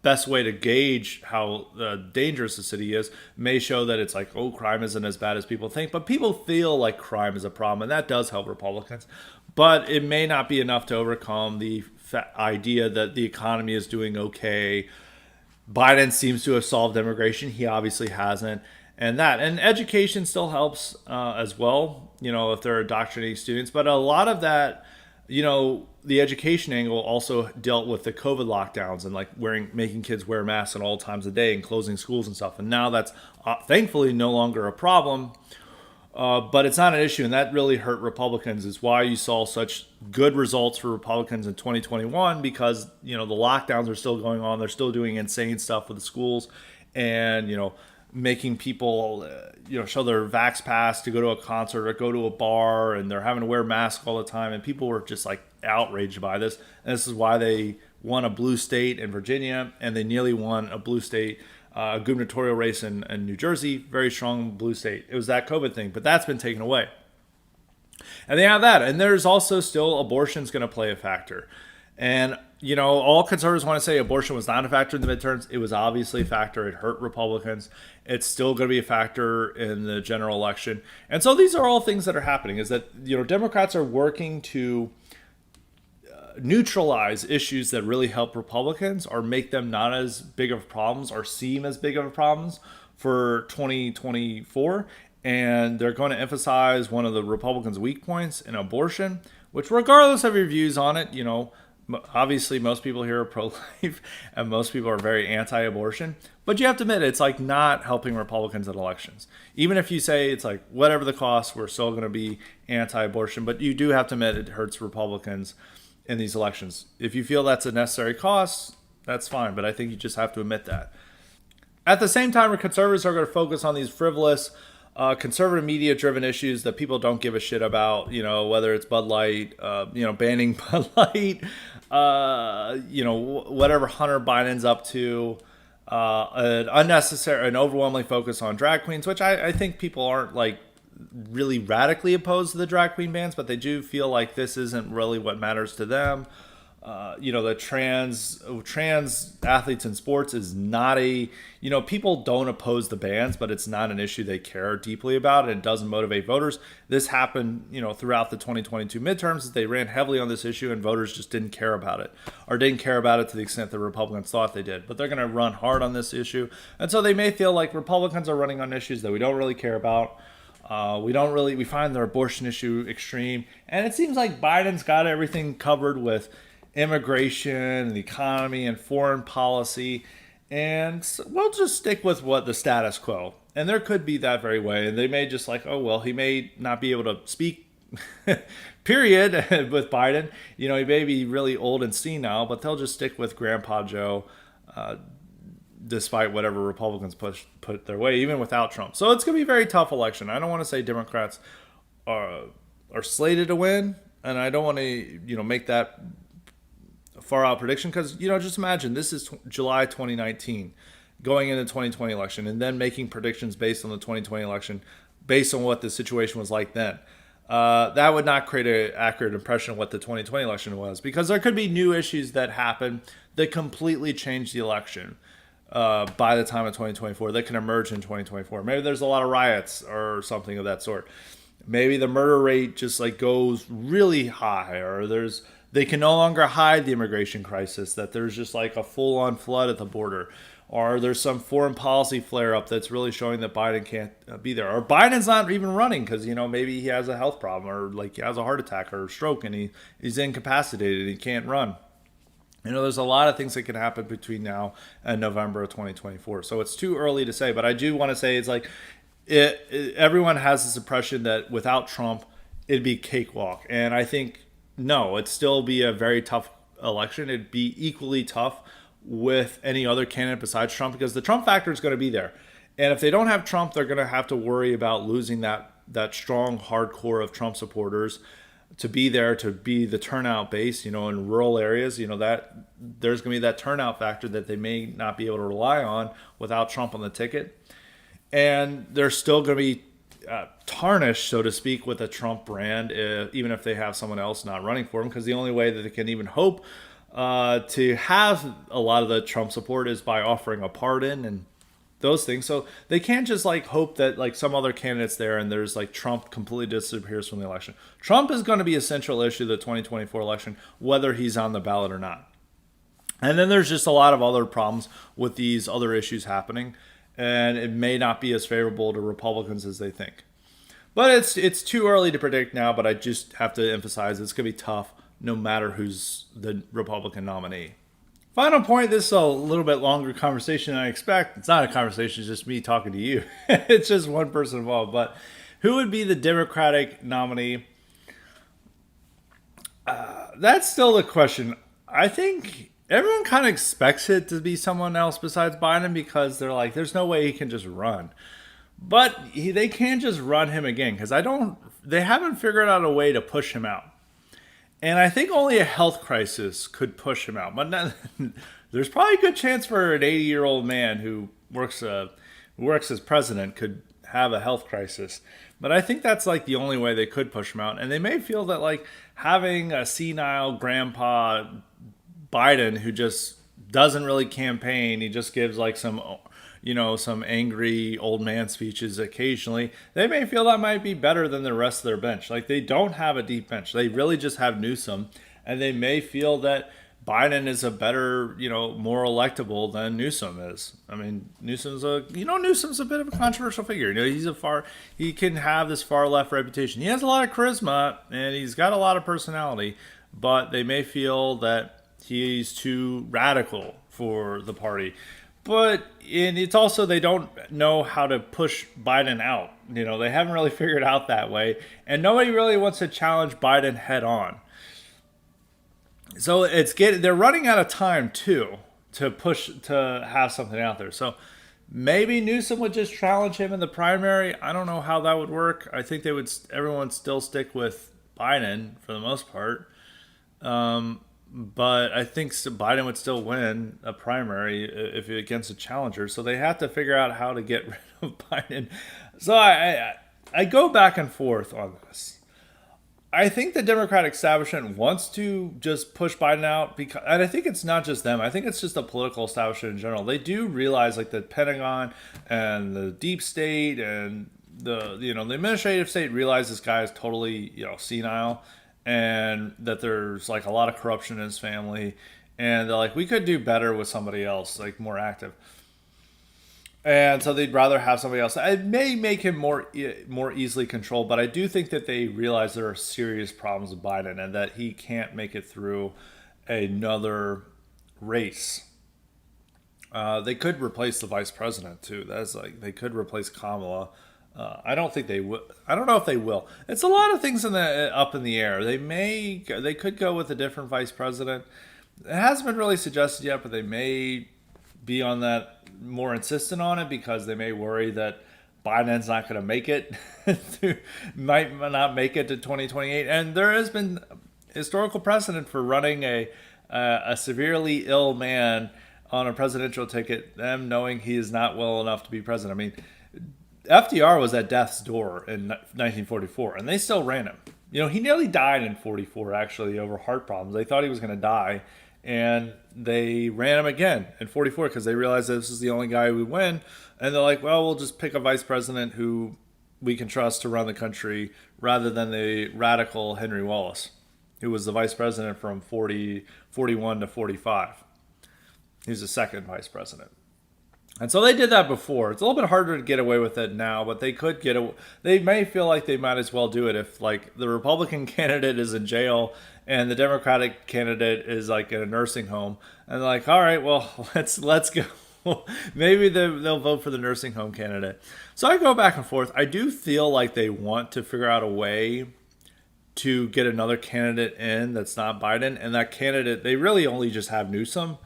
best way to gauge how dangerous the city is, may show that it's like, oh, crime isn't as bad as people think. But people feel like crime is a problem, and that does help Republicans. But it may not be enough to overcome the idea that the economy is doing okay. Biden seems to have solved immigration. He obviously hasn't. And education still helps as well, if they're indoctrinating students. But a lot of that, the education angle also dealt with the COVID lockdowns and making kids wear masks at all times of day and closing schools and stuff. And now that's thankfully no longer a problem. But it's not an issue, and that really hurt Republicans. Is why you saw such good results for Republicans in 2021, because the lockdowns are still going on. They're still doing insane stuff with the schools, and making people show their vax pass to go to a concert or go to a bar, and they're having to wear masks all the time. And people were just outraged by this. And this is why they won a blue state in Virginia, and they nearly won a blue state gubernatorial race in New Jersey. Very strong blue state. It was that COVID thing, but that's been taken away. And they have that. And there's also still abortion's going to play a factor. And, all conservatives want to say abortion was not a factor in the midterms. It was obviously a factor. It hurt Republicans. It's still going to be a factor in the general election. And so these are all things that are happening, is that, Democrats are working to neutralize issues that really help Republicans or make them not as big of problems or seem as big of problems for 2024. And they're going to emphasize one of the Republicans' weak points in abortion, which regardless of your views on it, obviously most people here are pro-life and most people are very anti-abortion. But you have to admit, it's not helping Republicans in elections. Even if you say it's whatever the cost, we're still going to be anti-abortion. But you do have to admit it hurts Republicans in these elections. If you feel that's a necessary cost, that's fine. But I think you just have to admit that. At the same time, conservatives are going to focus on these frivolous, conservative media-driven issues that people don't give a shit about. Whether it's Bud Light, banning Bud Light, whatever Hunter Biden's up to, an overwhelming focus on drag queens, which I think people aren't really radically opposed to the drag queen bans, but they do feel like this isn't really what matters to them. The trans athletes in sports is not people don't oppose the bans, but it's not an issue they care deeply about, and it doesn't motivate voters. This happened, throughout the 2022 midterms. They ran heavily on this issue, and voters just didn't care about it, or didn't care about it to the extent that Republicans thought they did. But they're going to run hard on this issue, and so they may feel like Republicans are running on issues that we don't really care about. We find their abortion issue extreme, and it seems like Biden's got everything covered with immigration and the economy and foreign policy, and we'll just stick with what the status quo. And there could be that very way, and they may just he may not be able to speak period, with Biden. You know, he may be really old and senile, but they'll just stick with Grandpa Joe, despite whatever Republicans put their way, even without Trump. So it's going to be a very tough election. I don't want to say Democrats are slated to win, and I don't want to make that far out prediction because just imagine this is July 2019, going into the 2020 election, and then making predictions based on the 2020 election, based on what the situation was like then. That would not create an accurate impression of what the 2020 election was, because there could be new issues that happen that completely change the election by the time of 2024 that can emerge in 2024. Maybe there's a lot of riots or something of that sort. Maybe the murder rate just like goes really high, or they can no longer hide the immigration crisis, that there's just like a full-on flood at the border, or there's some foreign policy flare-up that's really showing that Biden can't be there, or Biden's not even running because maybe he has a health problem, or like he has a heart attack or a stroke and he's incapacitated and he can't run. There's a lot of things that can happen between now and November of 2024. So it's too early to say, but I do want to say it's like everyone has this impression that without Trump, it'd be cakewalk. And I think, no, it'd still be a very tough election. It'd be equally tough with any other candidate besides Trump, because the Trump factor is going to be there. And if they don't have Trump, they're going to have to worry about losing that strong hardcore of Trump supporters to be there, to be the turnout base, in rural areas, that there's going to be that turnout factor that they may not be able to rely on without Trump on the ticket. And they're still going to be tarnished, so to speak, with a Trump brand, even if they have someone else not running for them, because the only way that they can even hope to have a lot of the Trump support is by offering a pardon and those things. So they can't just like hope that like some other candidate's there and there's like Trump completely disappears from the election. Trump is going to be a central issue of the 2024 election, whether he's on the ballot or not. And then there's just a lot of other problems with these other issues happening, and it may not be as favorable to Republicans as they think. But it's too early to predict now, but I just have to emphasize it's going to be tough no matter who's the Republican nominee. Final point, this is a little bit longer conversation than I expect. It's not a conversation, it's just me talking to you. It's just one person involved. But who would be the Democratic nominee? That's still the question. I think everyone kind of expects it to be someone else besides Biden, because they're like, there's no way he can just run. But they can't just run him again, because they haven't figured out a way to push him out. And I think only a health crisis could push him out. But there's probably a good chance for an 80-year-old man who works as president could have a health crisis. But I think that's like the only way they could push him out. And they may feel that like having a senile grandpa Biden who just doesn't really campaign, he just gives like some angry old man speeches occasionally, they may feel that might be better than the rest of their bench. Like they don't have a deep bench. They really just have Newsom, and they may feel that Biden is a better, more electable than Newsom is. I mean, Newsom's a bit of a controversial figure. He can have this far left reputation. He has a lot of charisma and he's got a lot of personality, but they may feel that he's too radical for the party. But it's also, they don't know how to push Biden out. They haven't really figured out that way. And nobody really wants to challenge Biden head on. So they're running out of time too to have something out there. So maybe Newsom would just challenge him in the primary. I don't know how that would work. I think everyone still stick with Biden for the most part. But I think Biden would still win a primary if against a challenger. So they have to figure out how to get rid of Biden. So I go back and forth on this. I think the Democratic establishment wants to just push Biden out, and I think it's not just them. I think it's just the political establishment in general. They do realize, like the Pentagon and the deep state and the administrative state realize this guy is totally senile, and that there's like a lot of corruption in his family, and they're like, we could do better with somebody else, like more active. And so they'd rather have somebody else. It may make him more easily controlled, but I do think that they realize there are serious problems with Biden and that he can't make it through another race. They could replace the vice president too. That's like, they could replace Kamala I don't think they will. I don't know if they will. It's a lot of things up in the air. They could go with a different vice president. It hasn't been really suggested yet, but they may be on that more insistent on it because they may worry that Biden's not going to make it, might not make it to 2028. And there has been historical precedent for running a severely ill man on a presidential ticket, them knowing he is not well enough to be president. I mean, FDR was at death's door in 1944, and they still ran him. He nearly died in 44, actually, over heart problems. They thought he was going to die, and they ran him again in 44 because they realized that this is the only guy who would win. And they're like, well, we'll just pick a vice president who we can trust to run the country rather than the radical Henry Wallace, who was the vice president from 41 to 45. He was the second vice president. And so they did that before. It's a little bit harder to get away with it now, but they may feel like they might as well do it if like the Republican candidate is in jail and the Democratic candidate is like in a nursing home, and they're like, all right, well, let's go. Maybe they'll vote for the nursing home candidate. So I go back and forth. I do feel like they want to figure out a way to get another candidate in that's not Biden, and that candidate, they really only just have Newsom.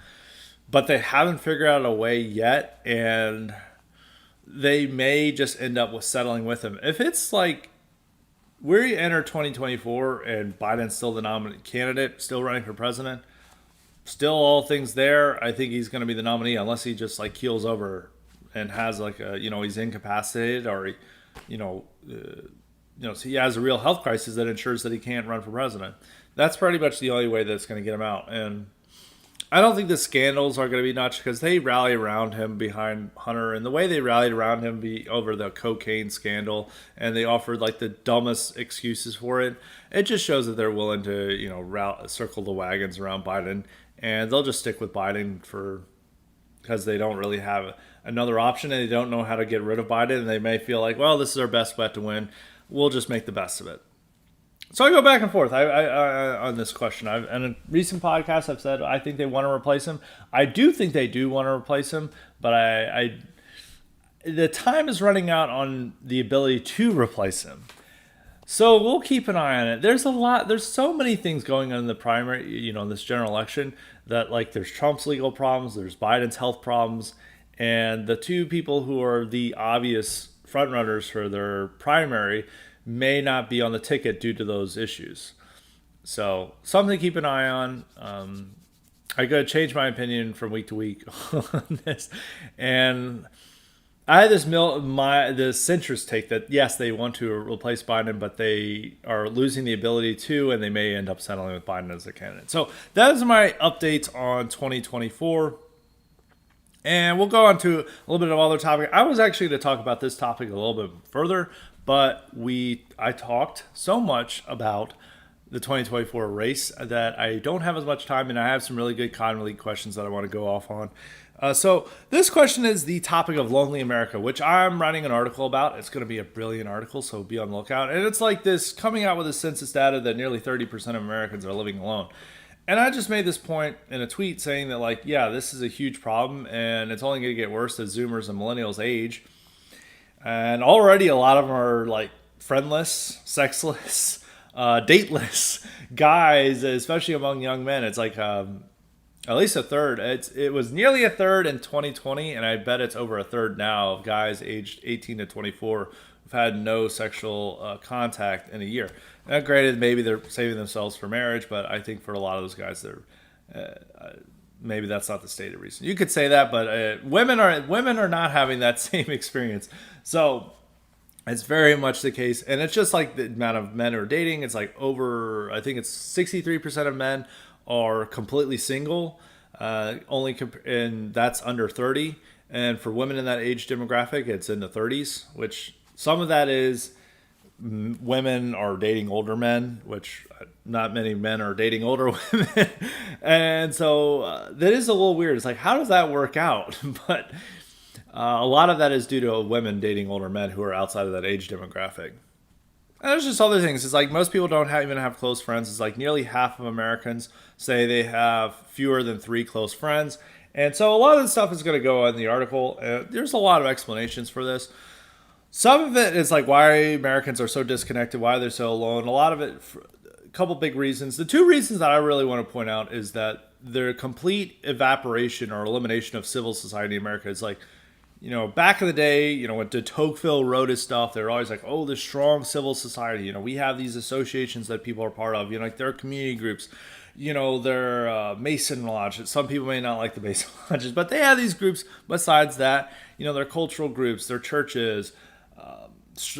But they haven't figured out a way yet, and they may just end up with settling with him. If it's like we enter 2024 and Biden's still the nominee candidate, still running for president, still all things there, I think he's going to be the nominee unless he just like keels over and has like he's incapacitated or so he has a real health crisis that ensures that he can't run for president. That's pretty much the only way that's going to get him out. And I don't think the scandals are going to be much because they rally around him behind Hunter, and the way they rallied around him over the cocaine scandal, and they offered like the dumbest excuses for it. It just shows that they're willing to circle the wagons around Biden, and they'll just stick with Biden because they don't really have another option, and they don't know how to get rid of Biden, and they may feel like, well, this is our best bet to win. We'll just make the best of it. So I go back and forth on this question. In a recent podcast, I've said I think they want to replace him. I do think they do want to replace him, but the time is running out on the ability to replace him. So we'll keep an eye on it. There's so many things going on in the primary, in this general election that like there's Trump's legal problems, there's Biden's health problems, and the two people who are the obvious frontrunners for their primary may not be on the ticket due to those issues. So something to keep an eye on. I gotta change my opinion from week to week on this. And I had this centrist take that yes, they want to replace Biden, but they are losing the ability to, and they may end up settling with Biden as a candidate. So that is my updates on 2024. And we'll go on to a little bit of other topic. I was actually going to talk about this topic a little bit further, but I talked so much about the 2024 race that I don't have as much time, and I have some really good Con Elite questions that I want to go off on. So this question is the topic of Lonely America, which I'm writing an article about. It's going to be a brilliant article, so be on the lookout. And it's like this coming out with a census data that nearly 30% of Americans are living alone. And I just made this point in a tweet saying that, like, yeah, this is a huge problem, and it's only going to get worse as Zoomers and Millennials age. And already a lot of them are, like, friendless, sexless, dateless guys, especially among young men. It's like at least a third. It was nearly a third in 2020, and I bet it's over a third now of guys aged 18 to 24 who've had no sexual contact in a year. Now, granted, maybe they're saving themselves for marriage, but I think for a lot of those guys, maybe that's not the stated reason. You could say that, but women are not having that same experience. So it's very much the case, and it's just like the amount of men who are dating. It's like I think it's 63% of men are completely single, and that's under 30. And for women in that age demographic, it's in the 30s, which some of that is women are dating older men, which not many men are dating older women. And so that is a little weird. It's like, how does that work out? But a lot of that is due to women dating older men who are outside of that age demographic. And there's just other things. It's like most people don't even have close friends. It's like nearly half of Americans say they have fewer than 3 close friends. And so a lot of the stuff is going to go in the article. There's a lot of explanations for this. Some of it is like why Americans are so disconnected, why they're so alone. A lot of it, a couple big reasons. The two reasons that I really want to point out is that the complete evaporation or elimination of civil society in America is like, back in the day, when de Tocqueville wrote his stuff, they were always like, oh, the strong civil society. We have these associations that people are part of. Like there are community groups. They're Mason lodges. Some people may not like the Mason lodges, but they have these groups. Besides that, they're cultural groups, they're churches,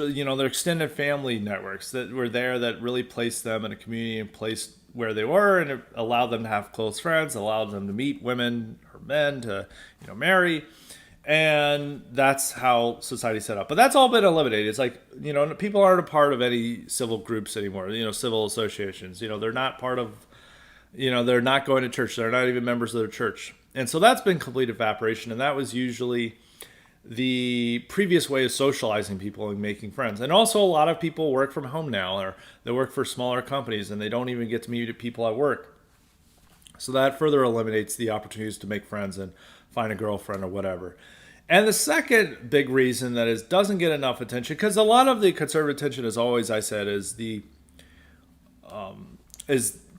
their extended family networks that were there that really placed them in a community and placed where they were, and it allowed them to have close friends, allowed them to meet women or men to, marry. And that's how society set up. But that's all been eliminated. It's like, people aren't a part of any civil groups anymore, civil associations. They're not part of, they're not going to church. They're not even members of their church. And so that's been complete evaporation. And that was usually the previous way of socializing people and making friends. And also a lot of people work from home now, or they work for smaller companies and they don't even get to meet people at work. So that further eliminates the opportunities to make friends and find a girlfriend or whatever. And the second big reason that doesn't get enough attention, because a lot of the conservative attention, as always I said, is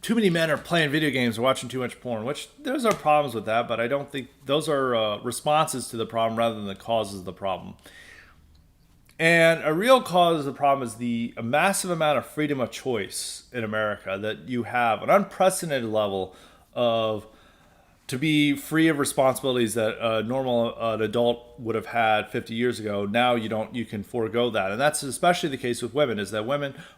too many men are playing video games or watching too much porn, which there's are problems with that, but I don't think those are responses to the problem rather than the causes of the problem. And a real cause of the problem is the massive amount of freedom of choice in America, that you have an unprecedented level of to be free of responsibilities that an adult would have had 50 years ago. Now you can forego that. And that's especially the case with women, is that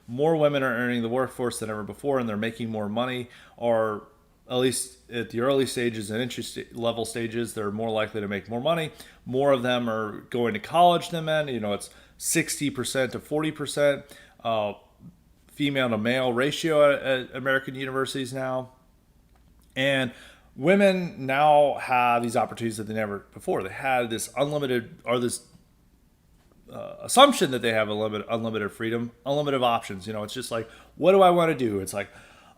more women are entering the workforce than ever before, and they're making more money, or at least at the early stages and entry level stages, they're more likely to make more money. More of them are going to college than men. It's 60% to 40% female to male ratio at American universities now. And women now have these opportunities that they never before. They had this unlimited, or this assumption that they have unlimited freedom, unlimited options. It's just like, what do I want to do? It's like,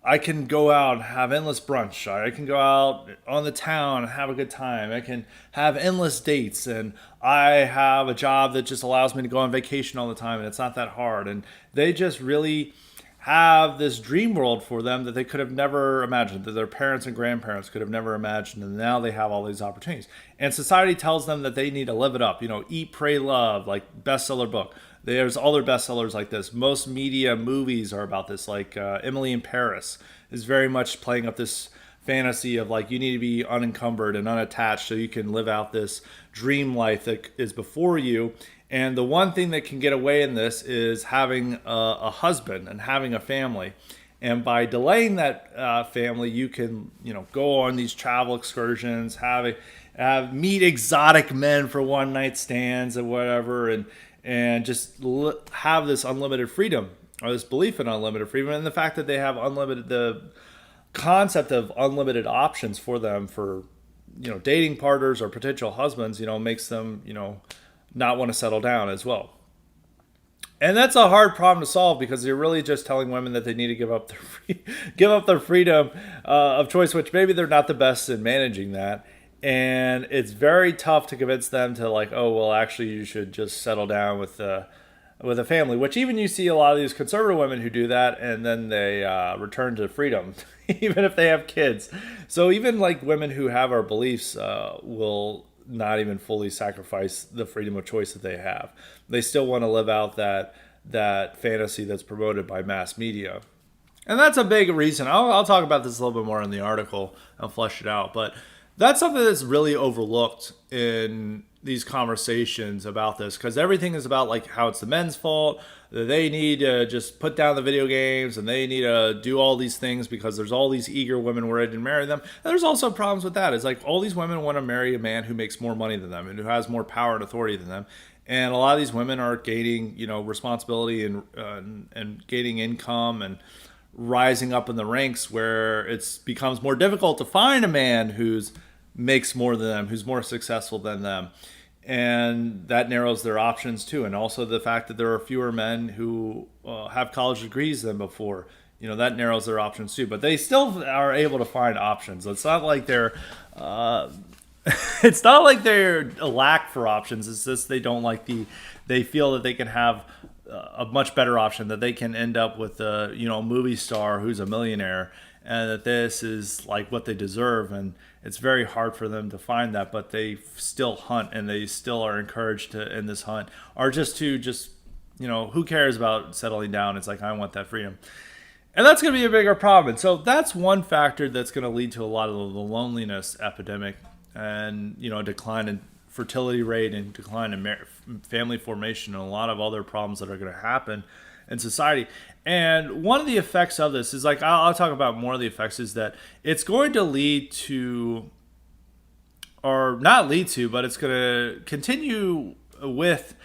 I can go out and have endless brunch. I can go out on the town and have a good time. I can have endless dates, and I have a job that just allows me to go on vacation all the time, and it's not that hard. And they just really have this dream world for them that they could have never imagined, that their parents and grandparents could have never imagined, and now they have all these opportunities. And society tells them that they need to live it up. Eat, Pray, Love, like bestseller book. There's other bestsellers like this. Most media movies are about this, like Emily in Paris is very much playing up this fantasy of like, you need to be unencumbered and unattached so you can live out this dream life that is before you. And the one thing that can get away in this is having a husband and having a family. And by delaying that family, you can, go on these travel excursions, meet exotic men for one night stands and whatever, and just have this unlimited freedom, or this belief in unlimited freedom, and the fact that they have the concept of unlimited options for them for, dating partners or potential husbands, makes them, not want to settle down as well. And that's a hard problem to solve, because you're really just telling women that they need to give up their freedom of choice, which maybe they're not the best in managing that. And it's very tough to convince them to like, oh, well, actually, you should just settle down with a family, which even you see a lot of these conservative women who do that, and then they return to freedom, even if they have kids. So even like women who have our beliefs will not even fully sacrifice the freedom of choice that they have. They still want to live out that fantasy that's promoted by mass media. And that's a big reason. I'll talk about this a little bit more in the article and flesh it out. But that's something that's really overlooked in these conversations about this, because everything is about like how it's the men's fault, that they need to just put down the video games and they need to do all these things because there's all these eager women ready to marry them. And there's also problems with that. It's like all these women want to marry a man who makes more money than them and who has more power and authority than them. And a lot of these women are gaining, responsibility and gaining income and rising up in the ranks, where it becomes more difficult to find a man who's makes more than them, who's more successful than them. And that narrows their options too. And also the fact that there are fewer men who have college degrees than before, that narrows their options too. But they still are able to find options. It's not like they're, it's not like they're a lack for options. It's just they don't like they feel that they can have a much better option, that they can end up with a movie star who's a millionaire, and that this is like what they deserve. And it's very hard for them to find that, but they still hunt, and they still are encouraged to in this hunt, or just who cares about settling down? It's like, I want that freedom. And that's going to be a bigger problem. And so that's one factor that's going to lead to a lot of the loneliness epidemic, and decline in fertility rate, and decline in family formation, and a lot of other problems that are going to happen in society. And one of the effects of this is, like, I'll talk about more of the effects, is that it's going to lead to, or not lead to, but it's going to continue with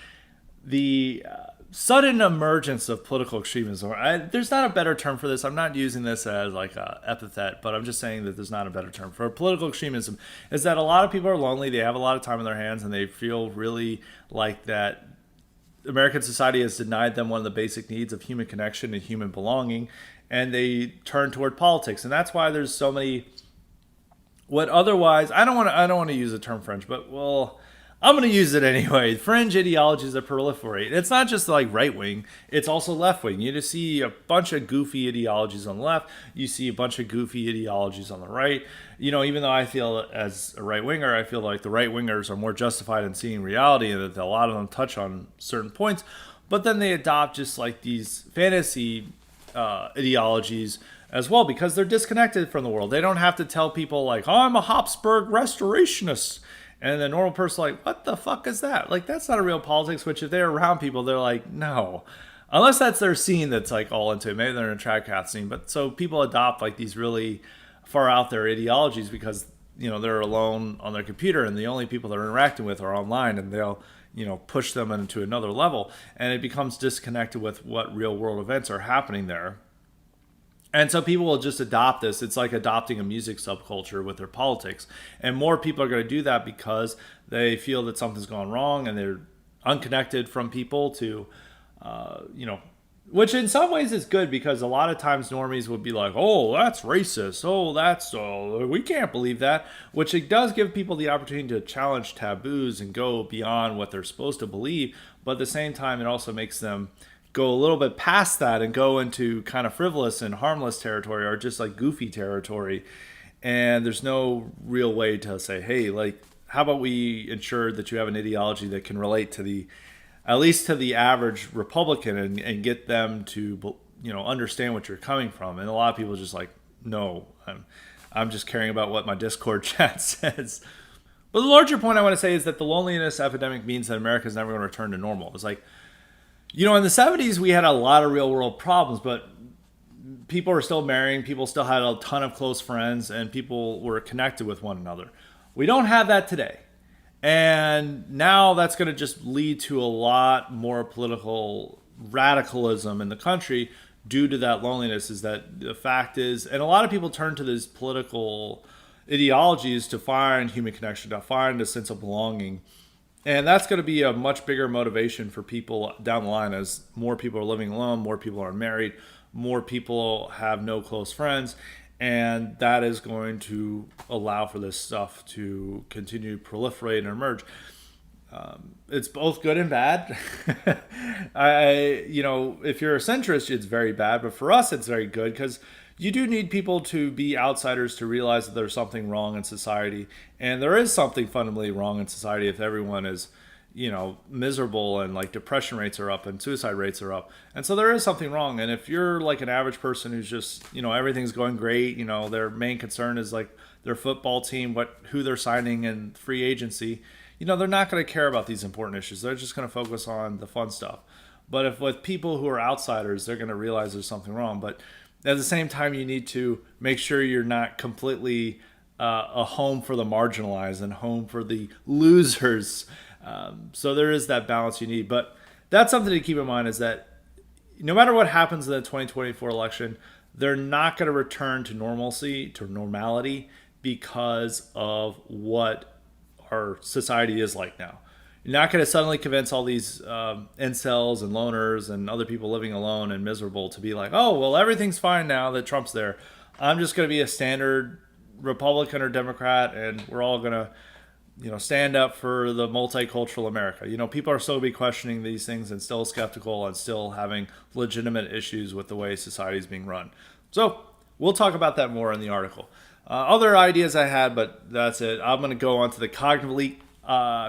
the sudden emergence of political extremism. There's not a better term for this. I'm not using this as like a epithet, but I'm just saying that there's not a better term for political extremism. Is that a lot of people are lonely, they have a lot of time on their hands, and they feel really like that American society has denied them one of the basic needs of human connection and human belonging, and they turn toward politics. And that's why there's so many what otherwise, I don't want to use the term fringe, but I'm going to use it anyway. Fringe ideologies that proliferate. It's not just like right wing, it's also left wing. You just see a bunch of goofy ideologies on the left. You see a bunch of goofy ideologies on the right. Even though I feel as a right winger, I feel like the right wingers are more justified in seeing reality, and that a lot of them touch on certain points. But then they adopt just like these fantasy ideologies as well, because they're disconnected from the world. They don't have to tell people like, oh, I'm a Habsburg restorationist. And the normal person like, what the fuck is that? Like, that's not a real politics, which if they're around people, they're like, no. Unless that's their scene that's like all into it. Maybe they're in a track cat scene. But so people adopt like these really far out there ideologies because, they're alone on their computer, and the only people they're interacting with are online, and they'll, push them into another level. And it becomes disconnected with what real world events are happening there. And so people will just adopt this. It's like adopting a music subculture with their politics. And more people are going to do that because they feel that something's gone wrong, and they're unconnected from people to, which in some ways is good, because a lot of times normies would be like, oh, that's racist. Oh, we can't believe that. Which it does give people the opportunity to challenge taboos and go beyond what they're supposed to believe. But at the same time, it also makes them go a little bit past that and go into kind of frivolous and harmless territory, or just like goofy territory. And there's no real way to say, hey, like, how about we ensure that you have an ideology that can relate to at least to the average Republican, and get them to, understand what you're coming from. And a lot of people are just like, no, I'm just caring about what my Discord chat says. But the larger point I want to say is that the loneliness epidemic means that America is never going to return to normal. It's like, in the 70s, we had a lot of real world problems, but people were still marrying, people still had a ton of close friends, and people were connected with one another. We don't have that today. And now that's going to just lead to a lot more political radicalism in the country due to that loneliness. Is that the fact is, and a lot of people turn to these political ideologies to find human connection, to find a sense of belonging. And that's going to be a much bigger motivation for people down the line, as more people are living alone, more people are married, more people have no close friends. And that is going to allow for this stuff to continue to proliferate and emerge. It's both good and bad. If you're a centrist, it's very bad. But for us, it's very good, because you do need people to be outsiders to realize that there's something wrong in society. And there is something fundamentally wrong in society if everyone is, miserable, and like depression rates are up and suicide rates are up. And so there is something wrong. And if you're like an average person who's just, everything's going great, their main concern is like their football team, who they're signing in free agency, they're not going to care about these important issues. They're just going to focus on the fun stuff. But if with people who are outsiders, they're going to realize there's something wrong. But at the same time, you need to make sure you're not completely a home for the marginalized and home for the losers. So there is that balance you need. But that's something to keep in mind, is that no matter what happens in the 2024 election, they're not going to return to normality, because of what our society is like now. You're not going to suddenly convince all these incels and loners and other people living alone and miserable to be like, oh, well, everything's fine now that Trump's there. I'm just going to be a standard Republican or Democrat, and we're all going to stand up for the multicultural America. People are still be questioning these things and still skeptical and still having legitimate issues with the way society is being run. So we'll talk about that more in the article. Other ideas I had, but that's it. I'm going to go on to the cognitive elite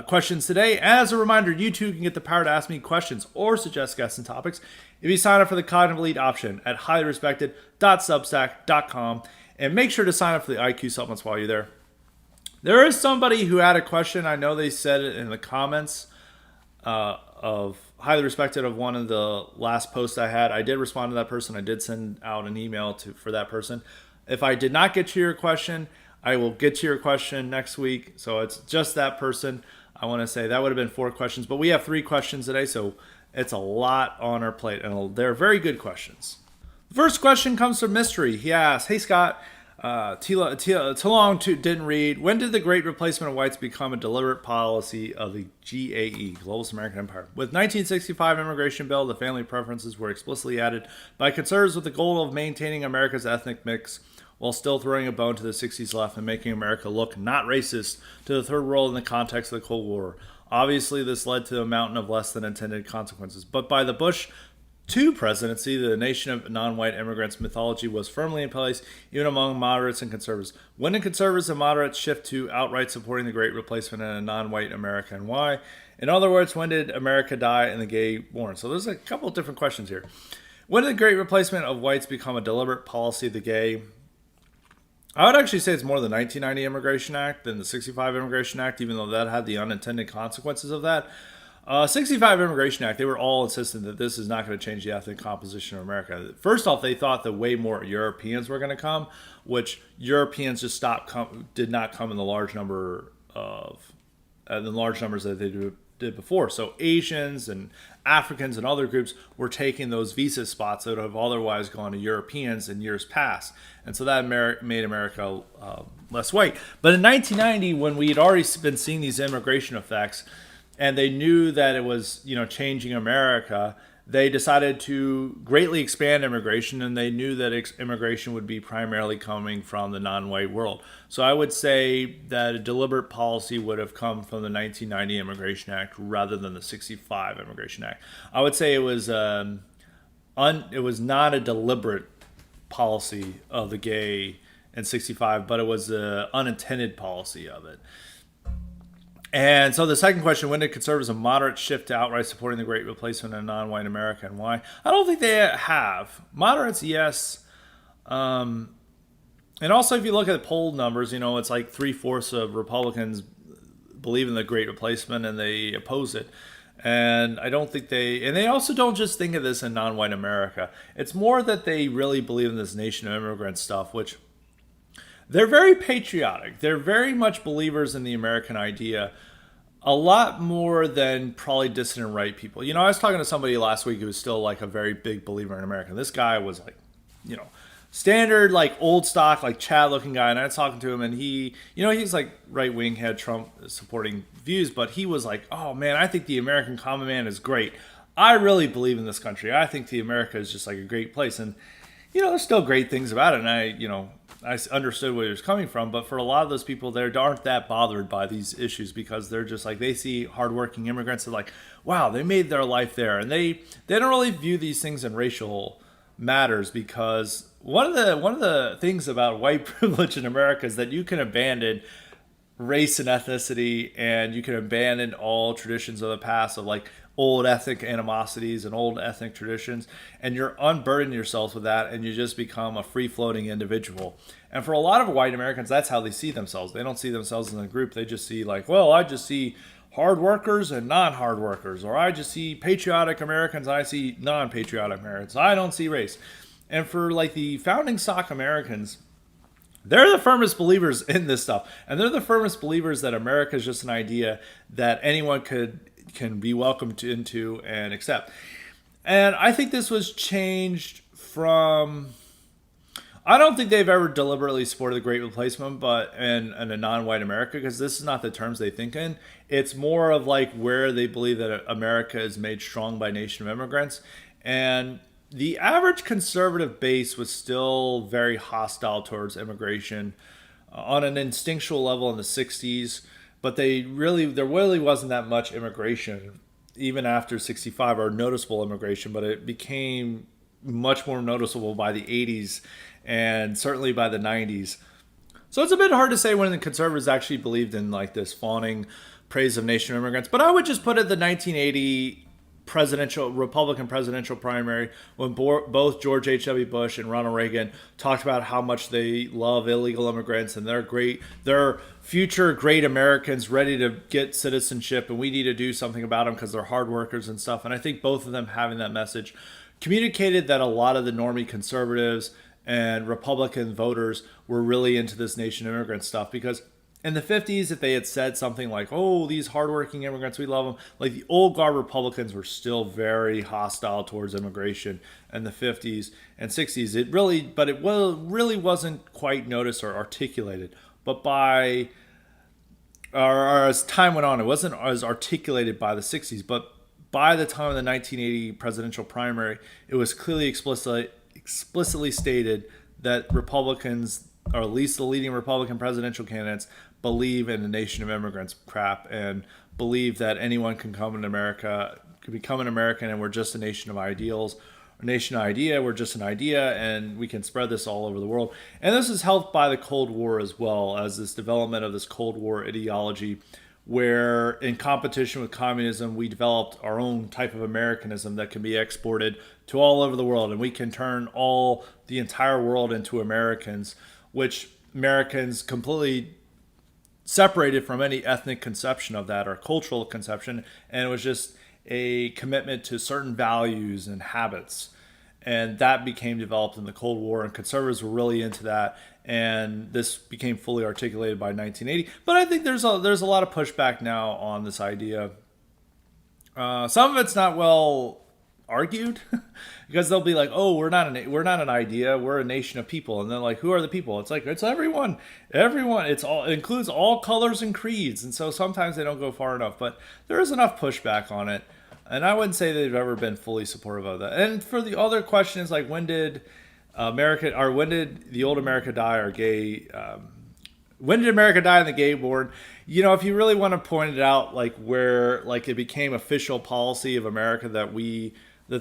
questions today. As a reminder, you too can get the power to ask me questions or suggest guests and topics if you sign up for the cognitive elite option at highlyrespected.substack.com, and make sure to sign up for the IQ supplements while you're there. There is somebody who had a question. I know they said it in the comments of highly respected of one of the last posts I had. I did respond to that person. I did send out an email for that person. If I did not get to your question, I will get to your question next week. So it's just that person. I want to say that would have been 4 questions, but we have 3 questions today, so it's a lot on our plate, and they're very good questions. The first question comes from Mystery. He asks, "Hey Scott, too long didn't read. When did the great replacement of whites become a deliberate policy of the GAE, Globalist American Empire? With 1965 immigration bill, the family preferences were explicitly added by conservatives with the goal of maintaining America's ethnic mix while still throwing a bone to the 60s left and making America look not racist to the third world in the context of the Cold War. Obviously, this led to a mountain of less than intended consequences. But by the Bush II presidency, the nation of non-white immigrants mythology was firmly in place, even among moderates and conservatives. When did conservatives and moderates shift to outright supporting the Great Replacement in a non-white America, and why? In other words, when did America die and the gay born?" So there's a couple of different questions here. When did the Great Replacement of whites become a deliberate policy of the gay? I would actually say it's more the 1990 Immigration Act than the 65 Immigration Act, even though that had the unintended consequences of that. 65 Immigration Act, they were all insistent that this is not going to change the ethnic composition of America. First off, they thought that way more Europeans were going to come, which Europeans just did not come in the large numbers that they did before. So Asians and Africans and other groups were taking those visa spots that would have otherwise gone to Europeans in years past. And so that made America less white. But in 1990, when we had already been seeing these immigration effects, and they knew that it was, changing America, they decided to greatly expand immigration, and they knew that immigration would be primarily coming from the non-white world. So I would say that a deliberate policy would have come from the 1990 Immigration Act rather than the 65 Immigration Act. I would say it was not a deliberate policy of the gay in 65, but it was an unintended policy of it. And so the second question, when did conservatives and moderates shift to outright supporting the Great Replacement in a non-white America, and why? I don't think they have. Moderates, yes. And also, if you look at the poll numbers, it's like 3/4 of Republicans believe in the Great Replacement and they oppose it. And I don't think they also don't just think of this in non-white America. It's more that they really believe in this nation of immigrant stuff, which they're very patriotic. They're very much believers in the American idea, a lot more than probably dissident right people. I was talking to somebody last week who was still like a very big believer in America. This guy was like, standard like old stock, like Chad looking guy. And I was talking to him, and he's like right wing, had Trump supporting views, but he was like, "Oh man, I think the American common man is great. I really believe in this country. I think the America is just like a great place." And there's still great things about it, and I understood where he was coming from, but for a lot of those people, they aren't that bothered by these issues because they're just like, they see hardworking immigrants, they're like, wow, they made their life there, and they don't really view these things in racial matters, because one of the things about white privilege in America is that you can abandon race and ethnicity, and you can abandon all traditions of the past of like old ethnic animosities and old ethnic traditions, and you're unburdening yourself with that, and you just become a free-floating individual. And for a lot of white Americans, that's how they see themselves. They don't see themselves in a group. They just see like, well, I just see hard workers and non-hard workers, or I just see patriotic Americans, I see non-patriotic Americans. I don't see race. And for like the founding stock Americans, they're the firmest believers in this stuff, and they're the firmest believers that America is just an idea that anyone can be welcomed into and accept. And I think this was changed from, I don't think they've ever deliberately supported the Great Replacement, but in a non-white America, because this is not the terms they think in. It's more of like where they believe that America is made strong by a nation of immigrants. And the average conservative base was still very hostile towards immigration on an instinctual level in the 60s. but there really wasn't that much immigration even after 65, or noticeable immigration, but it became much more noticeable by the 80s and certainly by the 90s. So it's a bit hard to say when the conservatives actually believed in like this fawning praise of nation immigrants. But I would just put it the 1980 Republican presidential primary, when both George H.W. Bush and Ronald Reagan talked about how much they love illegal immigrants and they're future great Americans ready to get citizenship, and we need to do something about them because they're hard workers and stuff. And I think both of them having that message communicated that a lot of the normie conservatives and Republican voters were really into this nation immigrant stuff, because in the 50s, if they had said something like, oh, these hardworking immigrants, we love them, like the old guard Republicans were still very hostile towards immigration in the 50s and 60s. It really wasn't quite noticed or articulated. But as time went on, it wasn't as articulated by the 60s. But by the time of the 1980 presidential primary, it was clearly explicitly stated that Republicans, or at least the leading Republican presidential candidates, believe in the nation of immigrants crap and believe that anyone can come in America, could become an American, and we're just a nation of ideals, a nation idea, we're just an idea, and we can spread this all over the world. And this is helped by the Cold War as well, as this development of this Cold War ideology, where in competition with communism, we developed our own type of Americanism that can be exported to all over the world, and we can turn the entire world into Americans, which Americans completely separated from any ethnic conception of that or cultural conception, and it was just a commitment to certain values and habits. And that became developed in the Cold War, and conservatives were really into that, and this became fully articulated by 1980. But I think there's a lot of pushback now on this idea. Some of it's not well argued because they'll be like, oh, we're not an idea, we're a nation of people. And then like, who are the people? It's like, it's everyone, it includes all colors and creeds. And so sometimes they don't go far enough, but there is enough pushback on it, and I wouldn't say they've ever been fully supportive of that. And for the other question is like, when did the old America die, or gay when did America die and the gay born? If you really want to point it out, like where like it became official policy of America that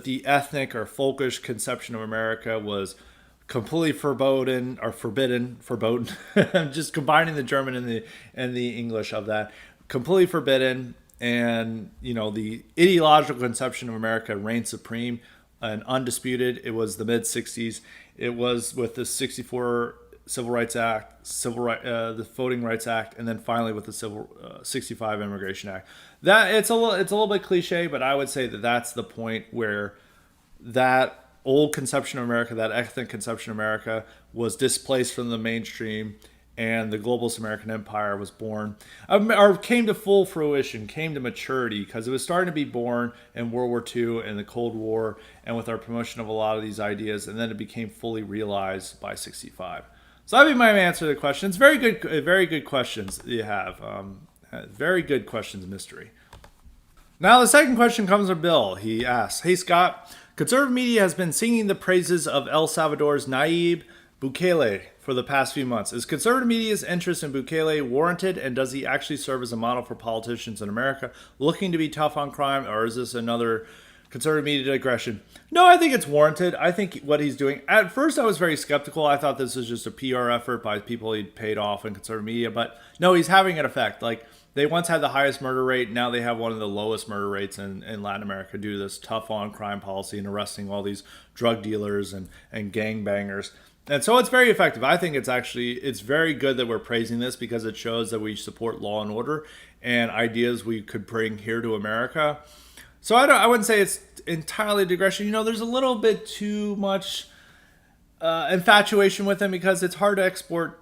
the ethnic or folkish conception of America was completely forbidden. I'm just combining the German and the English of that. Completely forbidden, and the ideological conception of America reigned supreme and undisputed. It was the mid '60s. It was with the '64 Civil Rights Act, the Voting Rights Act, and then finally with the 65 Immigration Act. That it's a little bit cliche, but I would say that that's the point where that old conception of America, that ethnic conception of America, was displaced from the mainstream, and the globalist American empire was born, or came to full fruition, came to maturity, because it was starting to be born in World War II and the Cold War, and with our promotion of a lot of these ideas, and then it became fully realized by 65. So that'd be my answer to the question. It's very good questions you have. Very good questions, mystery. Now the second question comes from Bill. He asks, hey Scott, conservative media has been singing the praises of El Salvador's Nayib Bukele for the past few months. Is conservative media's interest in Bukele warranted, and does he actually serve as a model for politicians in America looking to be tough on crime, or is this another conservative media digression? No, I think it's warranted. I think what he's doing, at first I was very skeptical. I thought this was just a PR effort by people he'd paid off in conservative media, but no, he's having an effect. Like, they once had the highest murder rate, now they have one of the lowest murder rates in Latin America due to this tough on crime policy and arresting all these drug dealers and gangbangers. And so it's very effective. I think it's very good that we're praising this, because it shows that we support law and order and ideas we could bring here to America. So I wouldn't say it's entirely digression. There's a little bit too much infatuation with him, because it's hard to export.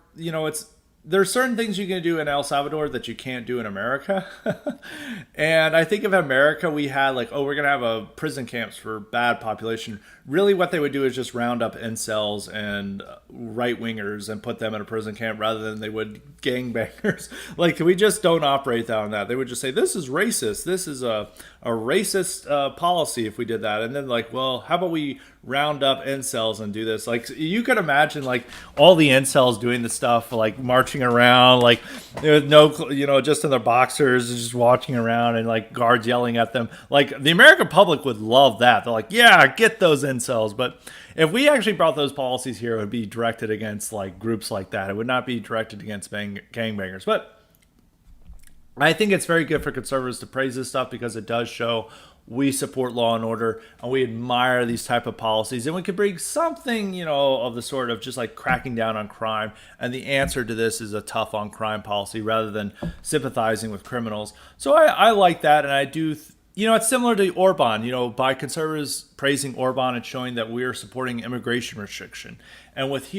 There's certain things you can do in El Salvador that you can't do in America. And I think of America, we had like, oh, we're going to have a prison camps for bad population. Really what they would do is just round up incels and right-wingers and put them in a prison camp rather than they would gangbangers. Like, we just don't operate on that. They would just say, this is racist. This is a racist policy if we did that. And then like, well, how about we round up incels and do this. Like you could imagine like all the incels doing the stuff, like marching around, like with no, just in their boxers, just walking around and like guards yelling at them. Like the American public would love that. They're like, yeah, get those incels. But if we actually brought those policies here, it would be directed against like groups like that. It would not be directed against gangbangers. But I think it's very good for conservatives to praise this stuff because it does show we support law and order and we admire these type of policies, and we could bring something, of the sort of just like cracking down on crime. And the answer to this is a tough on crime policy rather than sympathizing with criminals. So I like that. And I do, it's similar to Orban, by conservatives praising Orban and showing that we're supporting immigration restriction. And with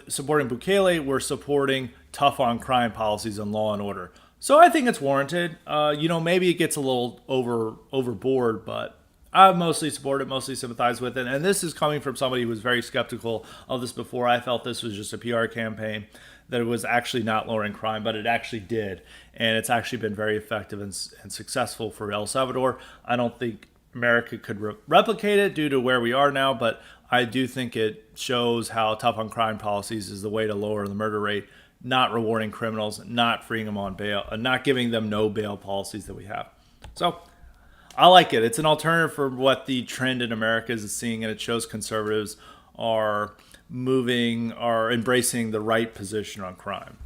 supporting Bukele, we're supporting tough on crime policies and law and order. So I think it's warranted. Maybe it gets a little overboard, but I mostly support it, mostly sympathize with it. And this is coming from somebody who was very skeptical of this before. I felt this was just a PR campaign, that it was actually not lowering crime, but it actually did. And it's actually been very effective and successful for El Salvador. I don't think America could replicate it due to where we are now, but I do think it shows how tough on crime policies is the way to lower the murder rate. Not rewarding criminals, not freeing them on bail, not giving them no bail policies that we have. So I like it. It's an alternative for what the trend in America is seeing, and it shows conservatives are embracing the right position on crime.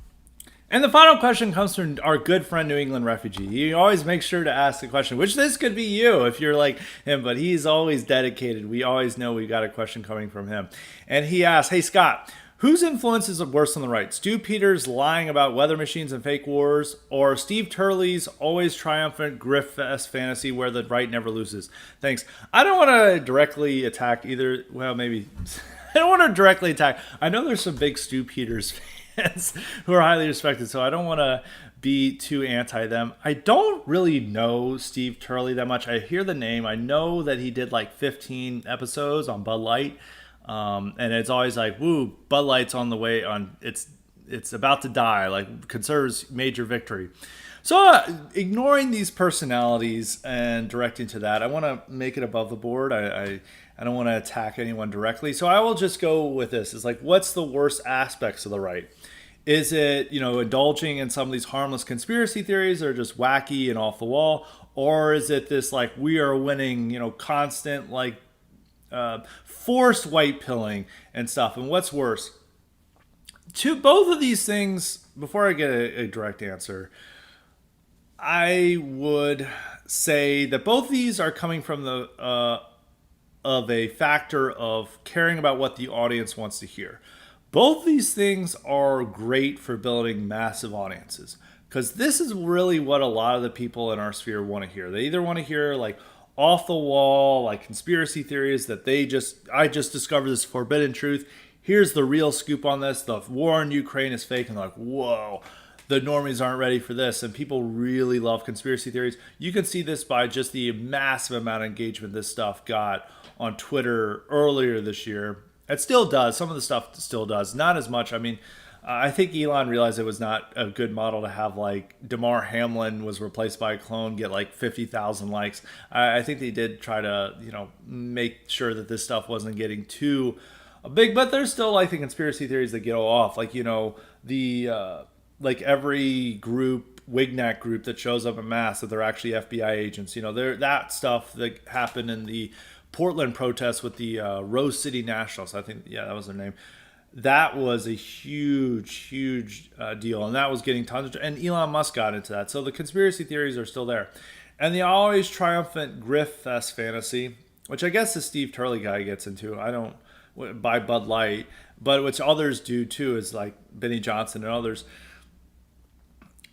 And the final question comes from our good friend, New England refugee. He always makes sure to ask the question, which this could be you if you're like him, but he's always dedicated. We always know we got a question coming from him. And he asks, hey, Scott, whose influence is worse on the right? Stu Peters lying about weather machines and fake wars, or Steve Turley's always triumphant grift-fest fantasy where the right never loses? Thanks. I don't want to directly attack either. Well, maybe. I don't want to directly attack. I know there's some big Stu Peters fans who are highly respected, so I don't want to be too anti them. I don't really know Steve Turley that much. I hear the name. I know that he did like 15 episodes on Bud Light. And it's always like, woo, Bud Light's on the way on. It's about to die, like conservatives' major victory. So ignoring these personalities and directing to that, I want to make it above the board. I don't want to attack anyone directly. So I will just go with this. It's like, what's the worst aspects of the right? Is it, indulging in some of these harmless conspiracy theories that are just wacky and off the wall? Or is it this like, we are winning, constant like, forced white pilling and stuff? And what's worse? To both of these things, before I get a direct answer, I would say that both of these are coming from of a factor of caring about what the audience wants to hear. Both these things are great for building massive audiences, because this is really what a lot of the people in our sphere want to hear. They either want to hear like off the wall, like conspiracy theories that I just discovered this forbidden truth. Here's the real scoop on this. The war in Ukraine is fake. And like, whoa, the normies aren't ready for this. And people really love conspiracy theories. You can see this by just the massive amount of engagement this stuff got on Twitter earlier this year. It still does. Some of the stuff still does. Not as much. I mean, I think Elon realized it was not a good model to have like Damar Hamlin was replaced by a clone get like 50,000 likes. I think they did try to, make sure that this stuff wasn't getting too big, but there's still like the conspiracy theories that get off. Like, like every group, Wignac group that shows up en masse that they're actually FBI agents. That stuff that happened in the Portland protests with the Rose City Nationals. I think, that was their name. That was a huge deal, and that was getting tons of, and Elon Musk got into that. So the conspiracy theories are still there. And the always triumphant grift fest fantasy, which I guess the Steve Turley guy gets into. I don't buy Bud Light, but which others do too, is like Benny Johnson and others.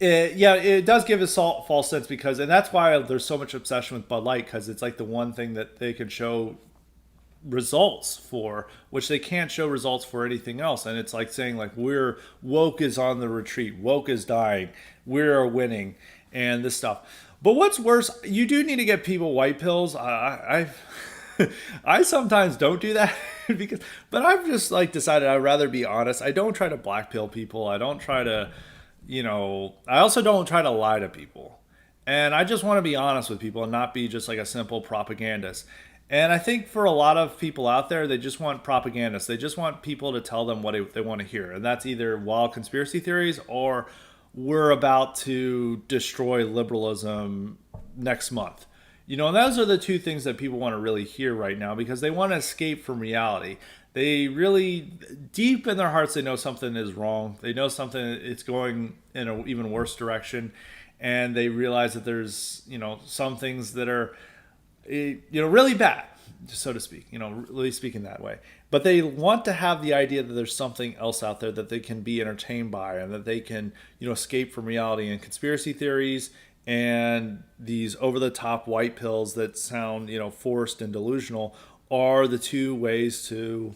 It does give a false sense and that's why there's so much obsession with Bud Light, because it's like the one thing that they can show results for, which they can't show results for anything else. And it's like saying like, we're woke is on the retreat, woke is dying, we're winning, and this stuff. But what's worse, you do need to get people white pills. I sometimes don't do that but I've just like decided I'd rather be honest. I don't try to black pill people. I don't try to, I also don't try to lie to people. And I just want to be honest with people and not be just like a simple propagandist. And I think for a lot of people out there, they just want propagandists. They just want people to tell them what they want to hear. And that's either wild conspiracy theories or we're about to destroy liberalism next month. And those are the two things that people want to really hear right now because they want to escape from reality. They really, deep in their hearts, they know something is wrong. They know something it's going in an even worse direction. And they realize that there's, some things that are really bad, so to speak, really speaking that way. But they want to have the idea that there's something else out there that they can be entertained by and that they can, escape from reality. And conspiracy theories and these over-the-top white pills that sound, forced and delusional are the two ways to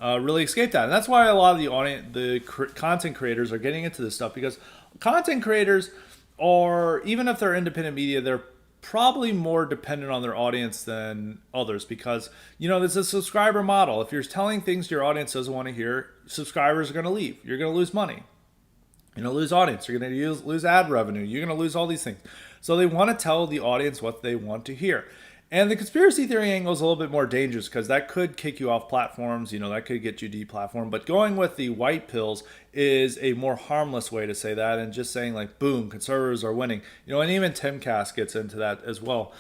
really escape that. And that's why a lot of content creators are getting into this stuff because content creators are, even if they're independent media, they're probably more dependent on their audience than others because, there's a subscriber model. If you're telling things your audience doesn't want to hear, subscribers are going to leave. You're going to lose money. You're going to lose audience. You're going to lose ad revenue. You're going to lose all these things. So they want to tell the audience what they want to hear. And the conspiracy theory angle is a little bit more dangerous because that could kick you off platforms. That could get you deplatformed. But going with the white pills is a more harmless way to say that and just saying like, boom, conservatives are winning. And even Timcast gets into that as well.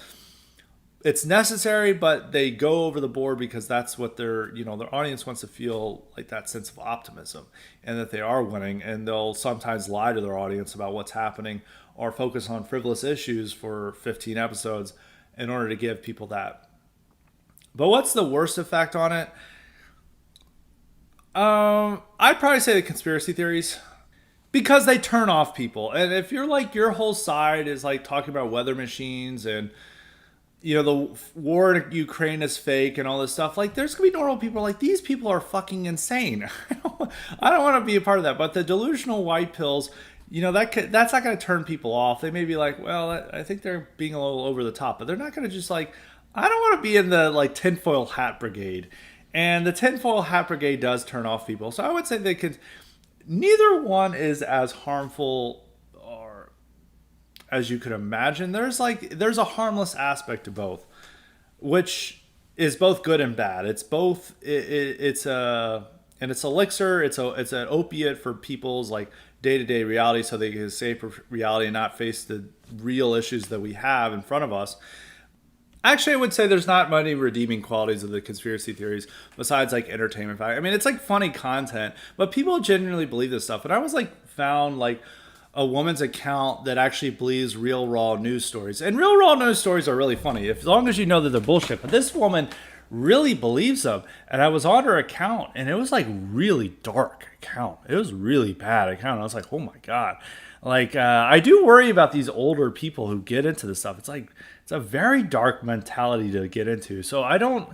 It's necessary, but they go over the board because that's what their audience wants to feel like, that sense of optimism and that they are winning. And they'll sometimes lie to their audience about what's happening or focus on frivolous issues for 15 episodes in order to give people that. But what's the worst effect on it? I'd probably say the conspiracy theories because they turn off people. And if you're like, your whole side is like talking about weather machines and the war in Ukraine is fake and all this stuff, like there's gonna be normal people like, these people are fucking insane. I don't want to be a part of that. But the delusional white pills, that's not going to turn people off. They may be like, well, I think they're being a little over the top, but they're not going to just like, I don't want to be in the like tinfoil hat brigade. And the tinfoil hat brigade does turn off people. So I would say neither one is as harmful or as you could imagine. There's a harmless aspect to both, which is both good and bad. It's both, it's elixir. It's an opiate for people's like day-to-day reality so they can escape reality and not face the real issues that we have in front of us. Actually, I would say there's not many redeeming qualities of the conspiracy theories besides like entertainment value. I mean, it's like funny content, but people genuinely believe this stuff. And I was like found like a woman's account that actually believes real raw news stories. And real raw news stories are really funny as long as you know that they're bullshit. But this woman really believes them. And I was on her account and it was like really dark account. It was really bad account. I was like, oh my God. Like, I do worry about these older people who get into this stuff. It's like, it's a very dark mentality to get into. So I don't,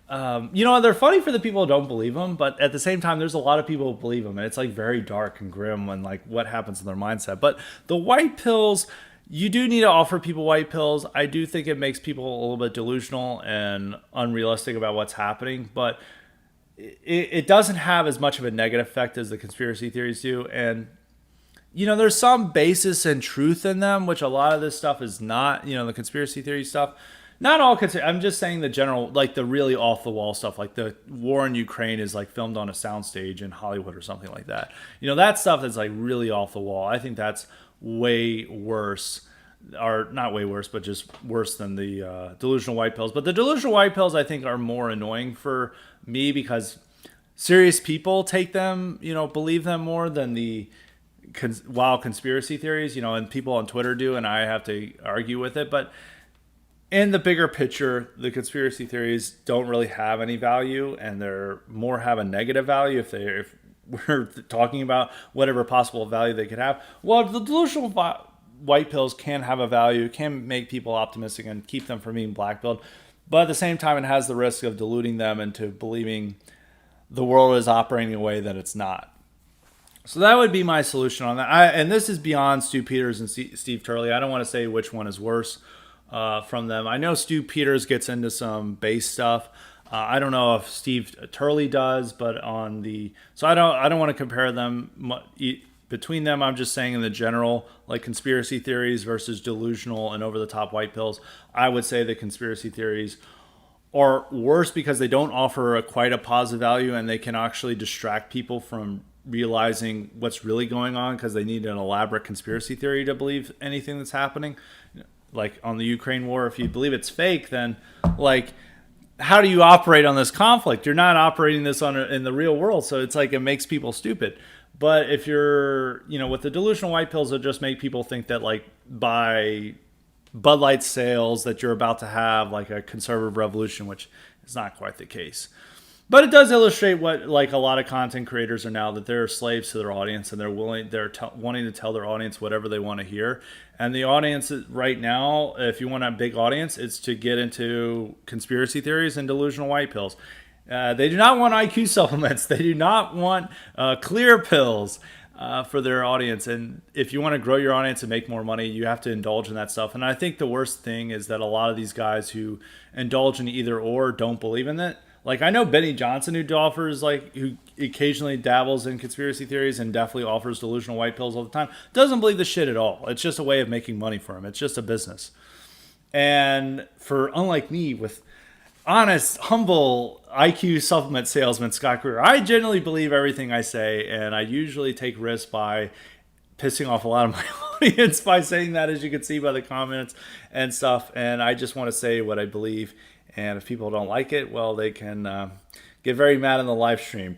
they're funny for the people who don't believe them, but at the same time, there's a lot of people who believe them. And it's like very dark and grim and like what happens in their mindset. But the white pills, you do need to offer people white pills. I do think it makes people a little bit delusional and unrealistic about what's happening, but it doesn't have as much of a negative effect as the conspiracy theories do. And, there's some basis and truth in them, which a lot of this stuff is not, the conspiracy theory stuff. Not all, I'm just saying the general, like the really off the wall stuff, like the war in Ukraine is like filmed on a soundstage in Hollywood or something like that. That stuff is like really off the wall. I think that's way worse, or not way worse, but just worse than the delusional white pills. But the delusional white pills, I think, are more annoying for me because serious people take them, believe them more than the wild conspiracy theories, and people on Twitter do, and I have to argue with it. But in the bigger picture, the conspiracy theories don't really have any value, and they're more have a negative value if we're talking about whatever possible value they could have. Well, the delusional white pills can have a value, can make people optimistic and keep them from being blackpilled. But at the same time, it has the risk of diluting them into believing the world is operating in a way that it's not. So that would be my solution on that. And this is beyond Stu Peters and Steve Turley. I don't want to say which one is worse from them. I know Stu Peters gets into some base stuff. I don't know if Steve Turley does, but so I don't want to compare them between them. I'm just saying in the general, like conspiracy theories versus delusional and over the top white pills. I would say the conspiracy theories or worse because they don't offer quite a positive value, and they can actually distract people from realizing what's really going on because they need an elaborate conspiracy theory to believe anything that's happening. Like on the Ukraine war, if you believe it's fake, then like, how do you operate on this conflict? You're not operating this in the real world. So it's like, it makes people stupid. But if you're, with the delusional white pills, it'll just make people think that like by Bud Light sales that you're about to have like a conservative revolution, which is not quite the case. But it does illustrate what like a lot of content creators are now, that they're slaves to their audience, and they're wanting to tell their audience whatever they want to hear. And the audience right now, if you want a big audience, it's to get into conspiracy theories and delusional white pills. They do not want IQ supplements. They do not want clear pills for their audience. And if you want to grow your audience and make more money, you have to indulge in that stuff. And I think the worst thing is that a lot of these guys who indulge in either or don't believe in it. Like, I know Benny Johnson, who occasionally dabbles in conspiracy theories and definitely offers delusional white pills all the time, doesn't believe the shit at all. It's just a way of making money for him. It's just a business. And unlike me, with honest, humble IQ supplement salesman Scott Greer, I genuinely believe everything I say, and I usually take risks by pissing off a lot of my audience by saying that, as you can see by the comments and stuff. And I just want to say what I believe. And if people don't like it, well, they can get very mad in the live stream,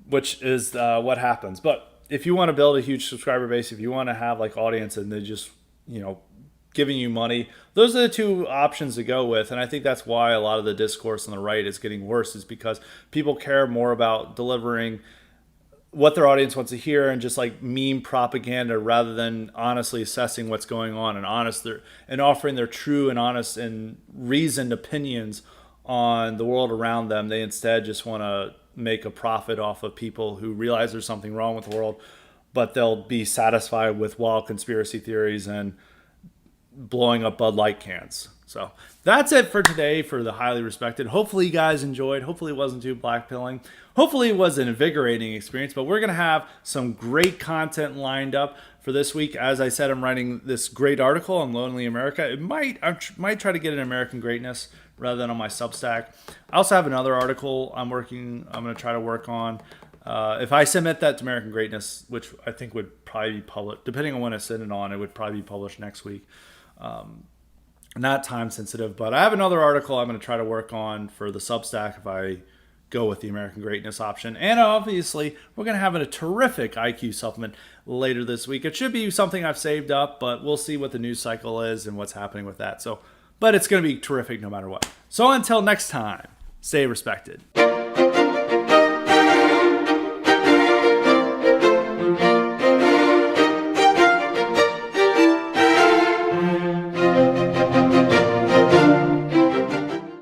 which is what happens. But if you want to build a huge subscriber base, if you want to have like audience and they're just, giving you money, those are the two options to go with. And I think that's why a lot of the discourse on the right is getting worse, is because people care more about delivering what their audience wants to hear and just like meme propaganda, rather than honestly assessing what's going on and offering their true and honest and reasoned opinions on the world around them. They instead just want to make a profit off of people who realize there's something wrong with the world, but they'll be satisfied with wild conspiracy theories and blowing up Bud Light cans. So that's it for today for the highly respected. Hopefully you guys enjoyed. Hopefully it wasn't too blackpilling. Hopefully it was an invigorating experience. But we're going to have some great content lined up for this week. As I said, I'm writing this great article on Lonely America. I might try to get an American Greatness rather than on my Substack. I also have another article I'm going to try to work on. If I submit that to American Greatness, which I think would probably be published, depending on when I send it on, it would probably be published next week. Not time sensitive, but I have another article I'm going to try to work on for the Substack if I go with the American Greatness option. And obviously, we're going to have a terrific IQ supplement later this week. It should be something I've saved up, but we'll see what the news cycle is and what's happening with that. But it's going to be terrific no matter what. So until next time, stay respected.